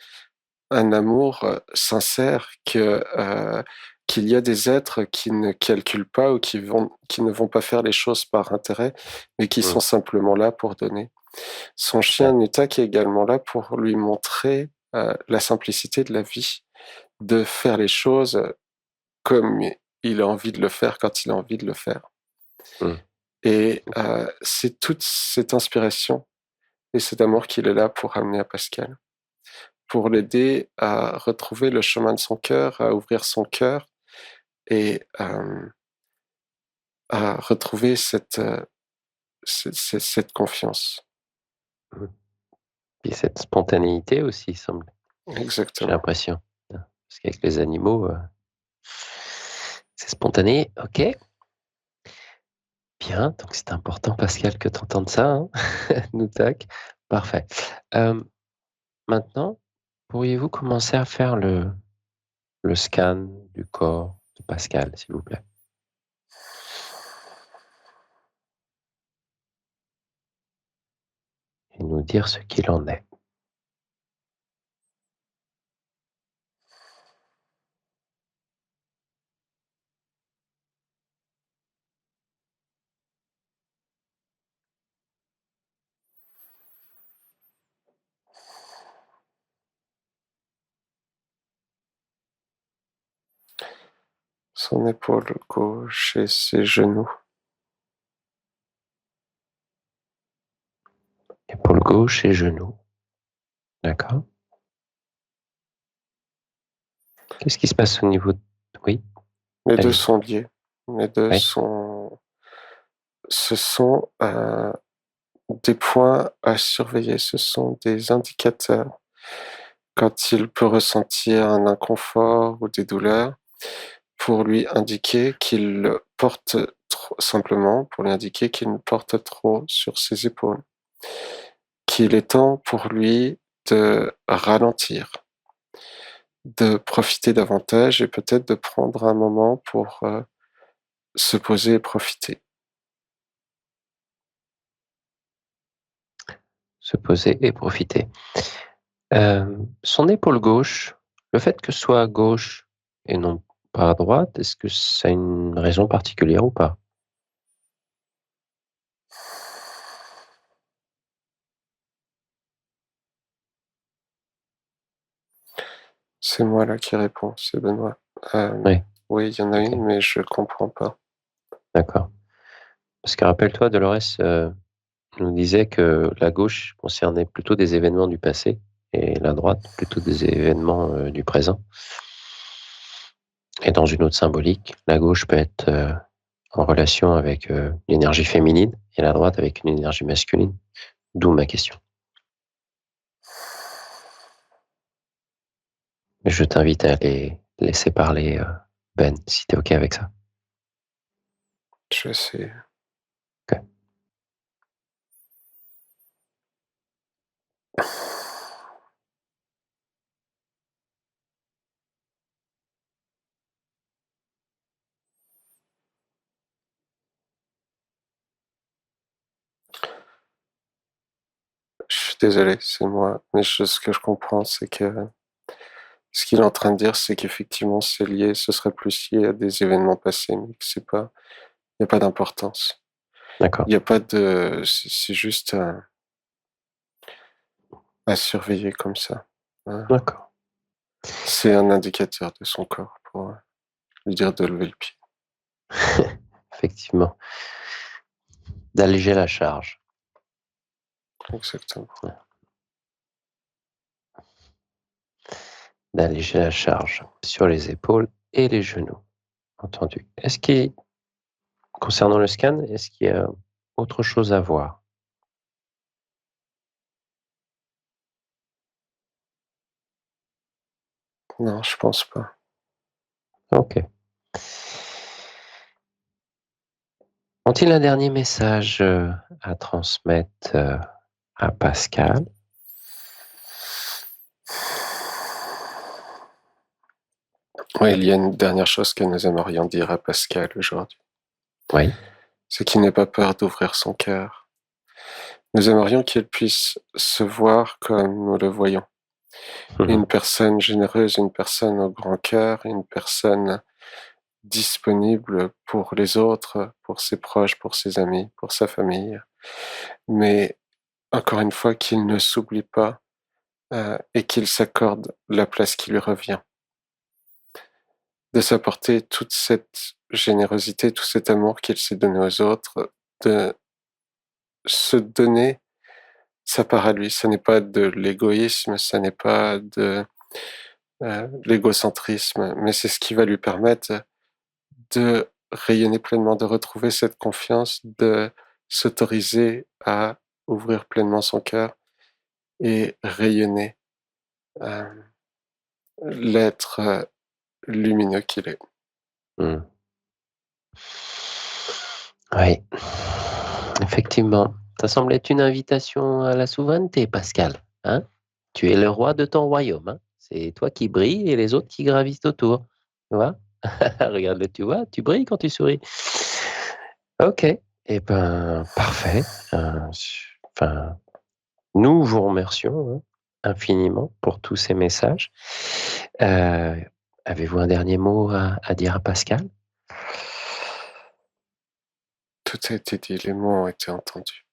un amour, sincère qu'il y a des êtres qui ne calculent pas ou qui ne vont pas faire les choses par intérêt, mais qui mmh, sont simplement là pour donner. Son chien d'accord. Nuta qui est également là pour lui montrer, la simplicité de la vie, de faire les choses, comme il a envie de le faire quand il a envie de le faire. Mmh, Et OK. c'est toute cette inspiration et cet amour qu'il est là pour amener à Pascal, pour l'aider à retrouver le chemin de son cœur, à ouvrir son cœur et à retrouver cette confiance. Mmh. Et cette spontanéité aussi, semble j'ai Exactement. l'impression. Parce qu'avec les animaux, c'est spontané, OK. Bien, donc c'est important Pascal que tu entendes ça, hein? Noutak. Parfait. Hem, Maintenant, pourriez-vous commencer à faire le scan du corps de Pascal, s'il vous plaît? Et nous dire ce qu'il en est. son épaule gauche et ses genoux. Épaule gauche et genou. D'accord. Qu'est-ce qui se passe au niveau de... Oui, Les deux allez. sont liés. Les deux Oui. ce sont des points à surveiller. Ce sont des indicateurs. Quand il peut ressentir un inconfort ou des douleurs, pour lui indiquer qu'il porte trop, simplement pour lui indiquer qu'il porte trop sur ses épaules, qu'il est temps pour lui de ralentir, de profiter davantage et peut-être de prendre un moment pour se poser et profiter. Se poser et profiter. Son épaule gauche, le fait que ce soit à gauche et non pas à droite, est-ce que ça a une raison particulière ou pas? C'est moi là qui réponds, c'est Benoît. Oui, Oui, il y en a ok, une, mais je comprends pas. d'accord. Parce que rappelle-toi, Dolores nous disait que la gauche concernait plutôt des événements du passé et la droite plutôt des événements du présent. Et dans une autre symbolique, la gauche peut être en relation avec l'énergie féminine et la droite avec une énergie masculine. D'où ma question. Mais je t'invite à les laisser parler, Ben, si tu es OK avec ça. Je sais. Ok. Je suis désolé, c'est moi. Mais ce que je comprends, c'est que ce qu'il est en train de dire, c'est qu'effectivement, c'est lié, ce serait plus lié à des événements passés, mais que c'est pas, il n'y a pas d'importance. D'accord. Il n'y a pas de, c'est juste à surveiller comme ça. D'accord. C'est un indicateur de son corps pour lui dire de lever le pied. Effectivement. D'alléger la charge. Exactement. D'alléger la charge sur les épaules et les genoux. Entendu. Est-ce qu'il, concernant le scan, est-ce qu'il y a autre chose à voir? Non, je pense pas. OK. Ont-ils un dernier message à transmettre à Pascal? Oui, il y a une dernière chose que nous aimerions dire à Pascal aujourd'hui. Oui. C'est qu'il n'ait pas peur d'ouvrir son cœur. Nous aimerions qu'il puisse se voir comme nous le voyons. Une personne généreuse, une personne au grand cœur, une personne disponible pour les autres, pour ses proches, pour ses amis, pour sa famille. Mais encore une fois, qu'il ne s'oublie pas et qu'il s'accorde la place qui lui revient. De s'apporter toute cette générosité, tout cet amour qu'il s'est donné aux autres, de se donner sa part à lui. Ce n'est pas de l'égoïsme, ce n'est pas de l'égocentrisme, mais c'est ce qui va lui permettre de rayonner pleinement, de retrouver cette confiance, de s'autoriser à ouvrir pleinement son cœur et rayonner euh, l'être lumineux qu'il est. Hmm. Oui, effectivement. Ça semble être une invitation à la souveraineté, Pascal. Hein? Tu es le roi de ton royaume. Hein? C'est toi qui brilles et les autres qui gravitent autour. Tu vois? Regarde-le, tu vois? Tu brilles quand tu souris. Ok. Eh ben, parfait. Enfin, nous vous remercions infiniment pour tous ces messages. Avez-vous un dernier mot à dire à Pascal? Tout a été dit, les mots ont été entendus.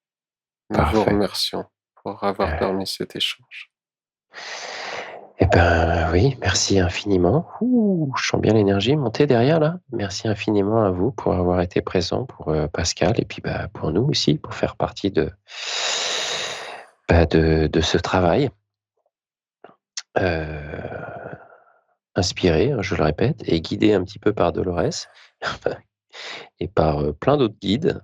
Nous vous Parfait. remercions pour avoir permis cet échange. Eh ben, Oui, merci infiniment. Ouh, je sens bien l'énergie monter derrière là. Merci infiniment à vous pour avoir été présent, pour Pascal, et puis pour nous aussi, pour faire partie de ce travail. Inspiré, je le répète, et guidé un petit peu par Dolores et par plein d'autres guides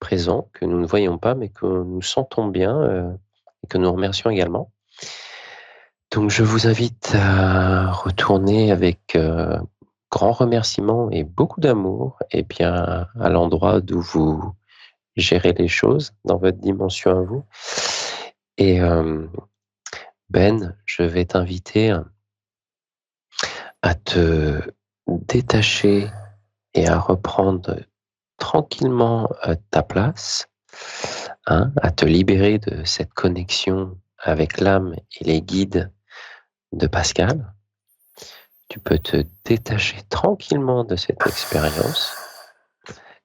présents que nous ne voyons pas, mais que nous sentons bien et que nous remercions également. Donc, je vous invite à retourner avec grand remerciement et beaucoup d'amour, et bien à l'endroit d'où vous gérez les choses dans votre dimension à vous. Et Ben, je vais t'inviter à te détacher et à reprendre tranquillement ta place, à te libérer de cette connexion avec l'âme et les guides de Pascal. Tu peux te détacher tranquillement de cette expérience.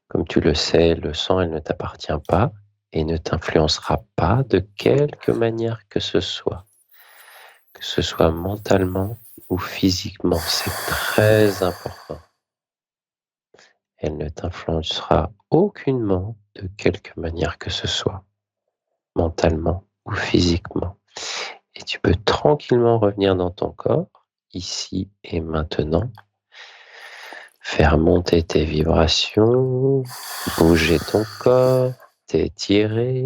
Comme tu le sais, le sang, elle ne t'appartient pas et ne t'influencera pas de quelque manière que ce soit mentalement ou physiquement. C'est très important. Elle ne t'influencera aucunement de quelque manière que ce soit, mentalement ou physiquement. Et tu peux tranquillement revenir dans ton corps, ici et maintenant, faire monter tes vibrations, bouger ton corps, t'étirer.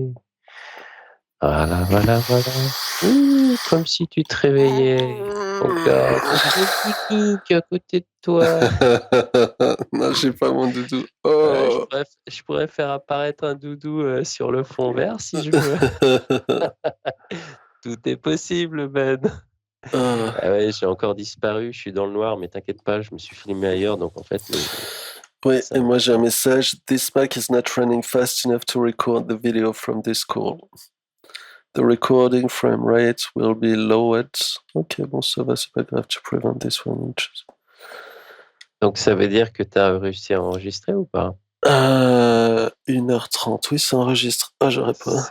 Voilà, voilà, voilà. Ouh, comme si tu te réveillais. Regarde, ton doudou qui est à côté de toi. Non, j'ai pas mon doudou. Je pourrais faire apparaître un doudou sur le fond vert si je veux. Tout est possible, Ben. Ah ouais, j'ai encore disparu, je suis dans le noir, mais t'inquiète pas, je me suis filmé ailleurs, donc en fait, Oui, ça et me- moi j'ai un message. This Mac is not running fast enough to record the video from this call. The recording frame rate will be lowered. Ok, bon, ça va, c'est pas grave, to prevent this one. Donc ça veut dire que t'as réussi à enregistrer ou pas? 1h30, oui, ça enregistre. Ah, j'aurais pas.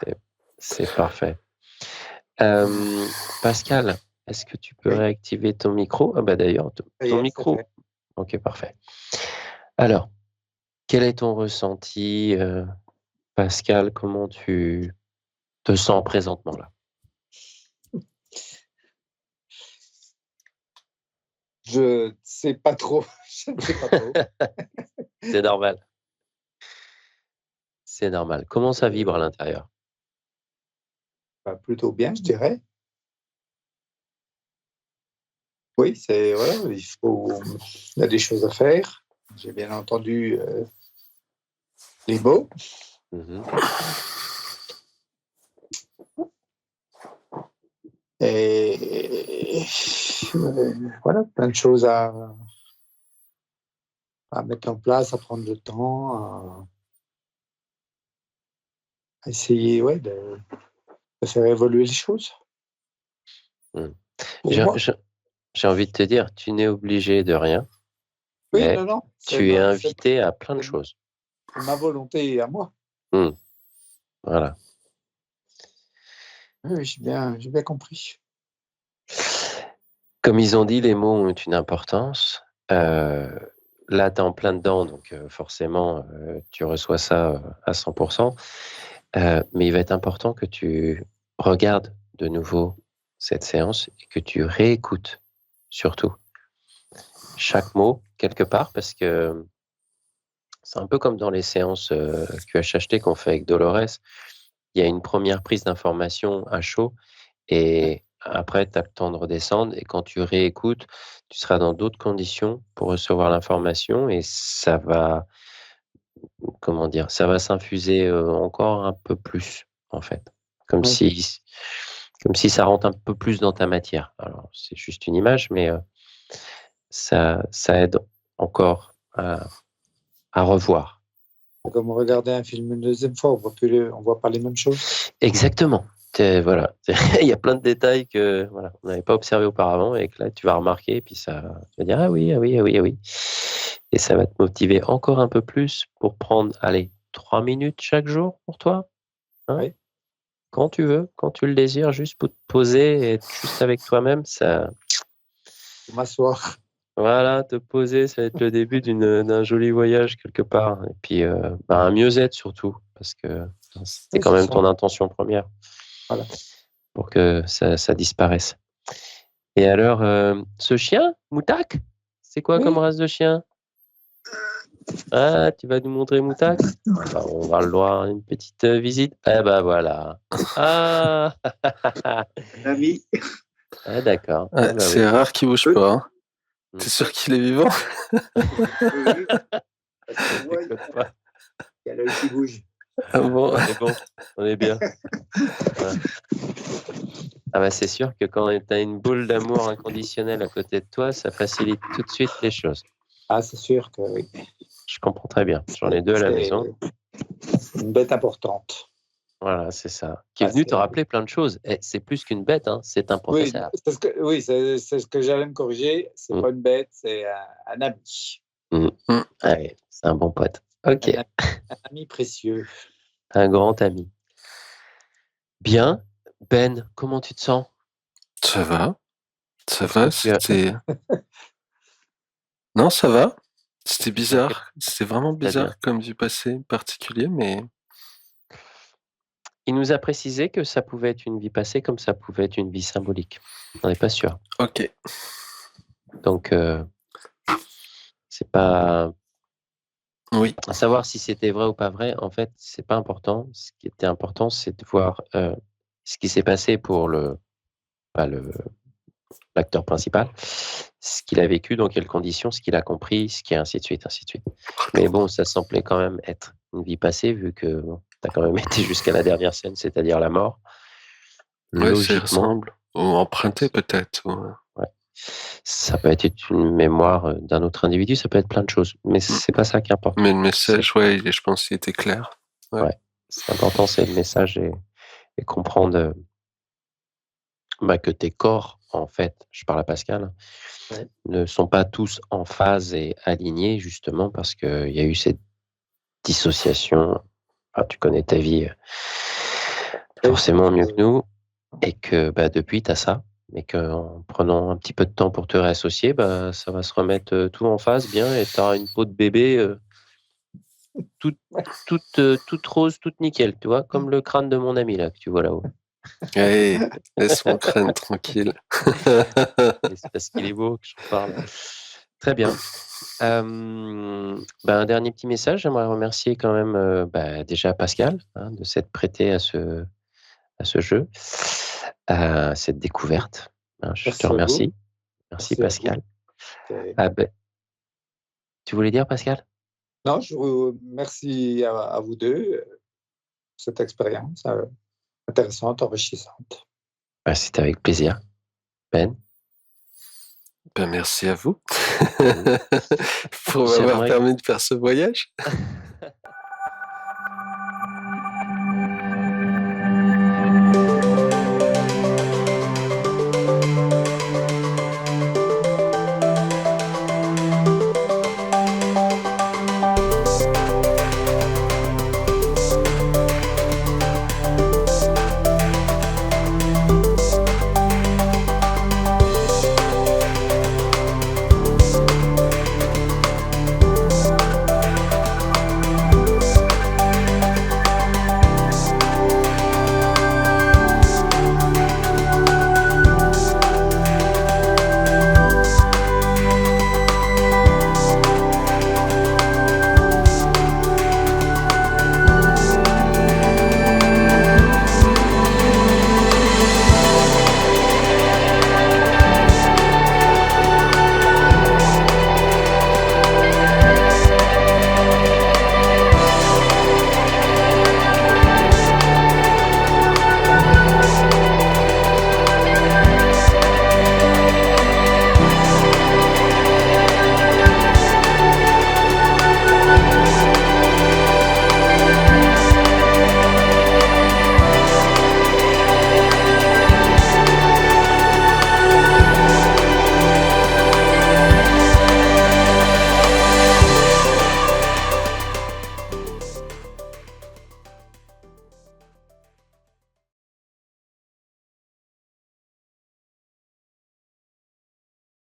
C'est parfait. Pascal, est-ce que tu peux Oui. réactiver ton micro? Ah bah d'ailleurs, Ça y ton est, c'est micro. fait. Ok, parfait. Alors, quel est ton ressenti, Pascal? Comment tu te sens présentement là? Je ne sais pas trop. Je ne sais pas trop. C'est normal. C'est normal. Comment ça vibre à l'intérieur? Plutôt bien, je dirais. Oui, c'est voilà, il y a des choses à faire. J'ai bien entendu les mots. Mhm. Et voilà, plein de choses à mettre en place, à prendre le temps, à essayer de faire évoluer les choses. Mm. Pour moi. J'ai envie de te dire, tu n'es obligé de rien, Oui, mais non, tu es invité à plein de choses. c'est ma volonté à moi. Voilà. Oui, j'ai bien compris. Comme ils ont dit, les mots ont une importance. Là, tu es en plein dedans, donc forcément, tu reçois ça à 100%. Mais il va être important que tu regardes de nouveau cette séance et que tu réécoutes surtout chaque mot quelque part, parce que c'est un peu comme dans les séances QHHT qu'on fait avec Dolores. Il y a une première prise d'information à chaud et après, tu as le temps de redescendre. Et quand tu réécoutes, tu seras dans d'autres conditions pour recevoir l'information et ça va, comment dire, ça va s'infuser encore un peu plus, en fait. Comme Oui. si ça rentre un peu plus dans ta matière. Alors, c'est juste une image, mais ça aide encore à revoir. C'est comme regarder un film une deuxième fois, on voit pas les mêmes choses. Exactement. Voilà. Il y a plein de détails que voilà, on n'avait pas observé auparavant et que là, tu vas remarquer et puis tu vas dire ah oui, ah oui, ah oui, ah oui. Et ça va te motiver encore un peu plus pour prendre, allez, 3 minutes chaque jour pour toi. Oui. Quand tu veux, quand tu le désires, juste pour te poser et être juste avec toi-même, ça m'asseoir. Voilà, te poser, ça va être le début d'un joli voyage quelque part. Et puis, un mieux-être surtout, parce que c'était Oui, quand c'est même ça. ton intention première Voilà. pour que ça disparaisse. Et alors, ce chien, Moutak, c'est quoi comme Oui, race de chien? Ah, tu vas nous montrer Moutak? Bah, on va le voir une petite visite. Eh ben voilà. Ah, un ami. ah d'accord. Ouais, Ah bah oui. c'est rare qu'il bouge Oui, pas. Hein. Mm. T'es sûr qu'il est vivant? oui, parce qu'on voit, il Déconne pas. y a l'œil qui bouge. Ah bon? On est bon, on est bien. Voilà. Ah bah c'est sûr que quand tu as une boule d'amour inconditionnel à côté de toi, ça facilite tout de suite les choses. Ah, c'est sûr que oui. Je comprends très bien. J'en ai 2 à la maison. C'est une bête importante. Voilà, c'est ça. Qui est Ah, venu te c'est- rappeler plein de choses. Et c'est plus qu'une bête, hein, c'est un Oui, professeur. c'est ce que j'allais me corriger. C'est Mm. pas une bête, c'est un ami. Ouais, c'est un bon pote. Ok, Un ami précieux. un grand ami. Bien. Ben, comment tu te sens? Ça va? Ça Est-ce va? que tu as... C'était. Non, ça va? C'était Ok, bizarre. C'était vraiment c'est-à-dire? bizarre comme vie passée particulier, mais. Il nous a précisé que ça pouvait être une vie passée comme ça pouvait être une vie symbolique. On n'est pas sûr. Ok. Donc, c'est pas... Oui. À savoir si c'était vrai ou pas vrai, en fait, c'est pas important. Ce qui était important, c'est de voir ce qui s'est passé pour pas l'acteur principal, ce qu'il a vécu, dans quelles conditions, ce qu'il a compris, ce qui est ainsi de suite, ainsi de suite. Mais bon, ça semblait quand même être une vie passée, vu que tu as quand même été jusqu'à la dernière scène, c'est-à-dire la mort. Ouais, ça y Logiquement, ressemble. Ou emprunté peut-être. ouais. Ça peut être une mémoire d'un autre individu, ça peut être plein de choses, mais c'est pas ça qui importe. Mais le message, ouais, je pense qu'il était clair. Ouais. Ouais. C'est important, c'est le message et comprendre que tes corps, en fait, je parle à Pascal, Ouais. ne sont pas tous en phase et alignés, justement, parce qu'il y a eu cette dissociation. Enfin, tu connais ta vie forcément mieux que nous, et que depuis, tu as ça, mais qu'en prenant un petit peu de temps pour te réassocier, ça va se remettre tout en phase bien, et tu auras une peau de bébé toute, toute rose, toute nickel, tu vois, comme le crâne de mon ami là, que tu vois là-haut. Hey, laisse mon crâne tranquille. Et c'est parce qu'il est beau que j'en parle. Très bien. Un dernier petit message. J'aimerais remercier quand même déjà Pascal de s'être prêté à ce jeu, à cette découverte. Je te Merci à vous. remercie. Merci Merci à Pascal. vous. Tu voulais dire Pascal? Non, je vous remercie à vous deux pour cette expérience intéressante, enrichissante. C'était avec plaisir. Ben? Ben, merci à vous pour m'avoir J'aimerais permis de faire ce voyage.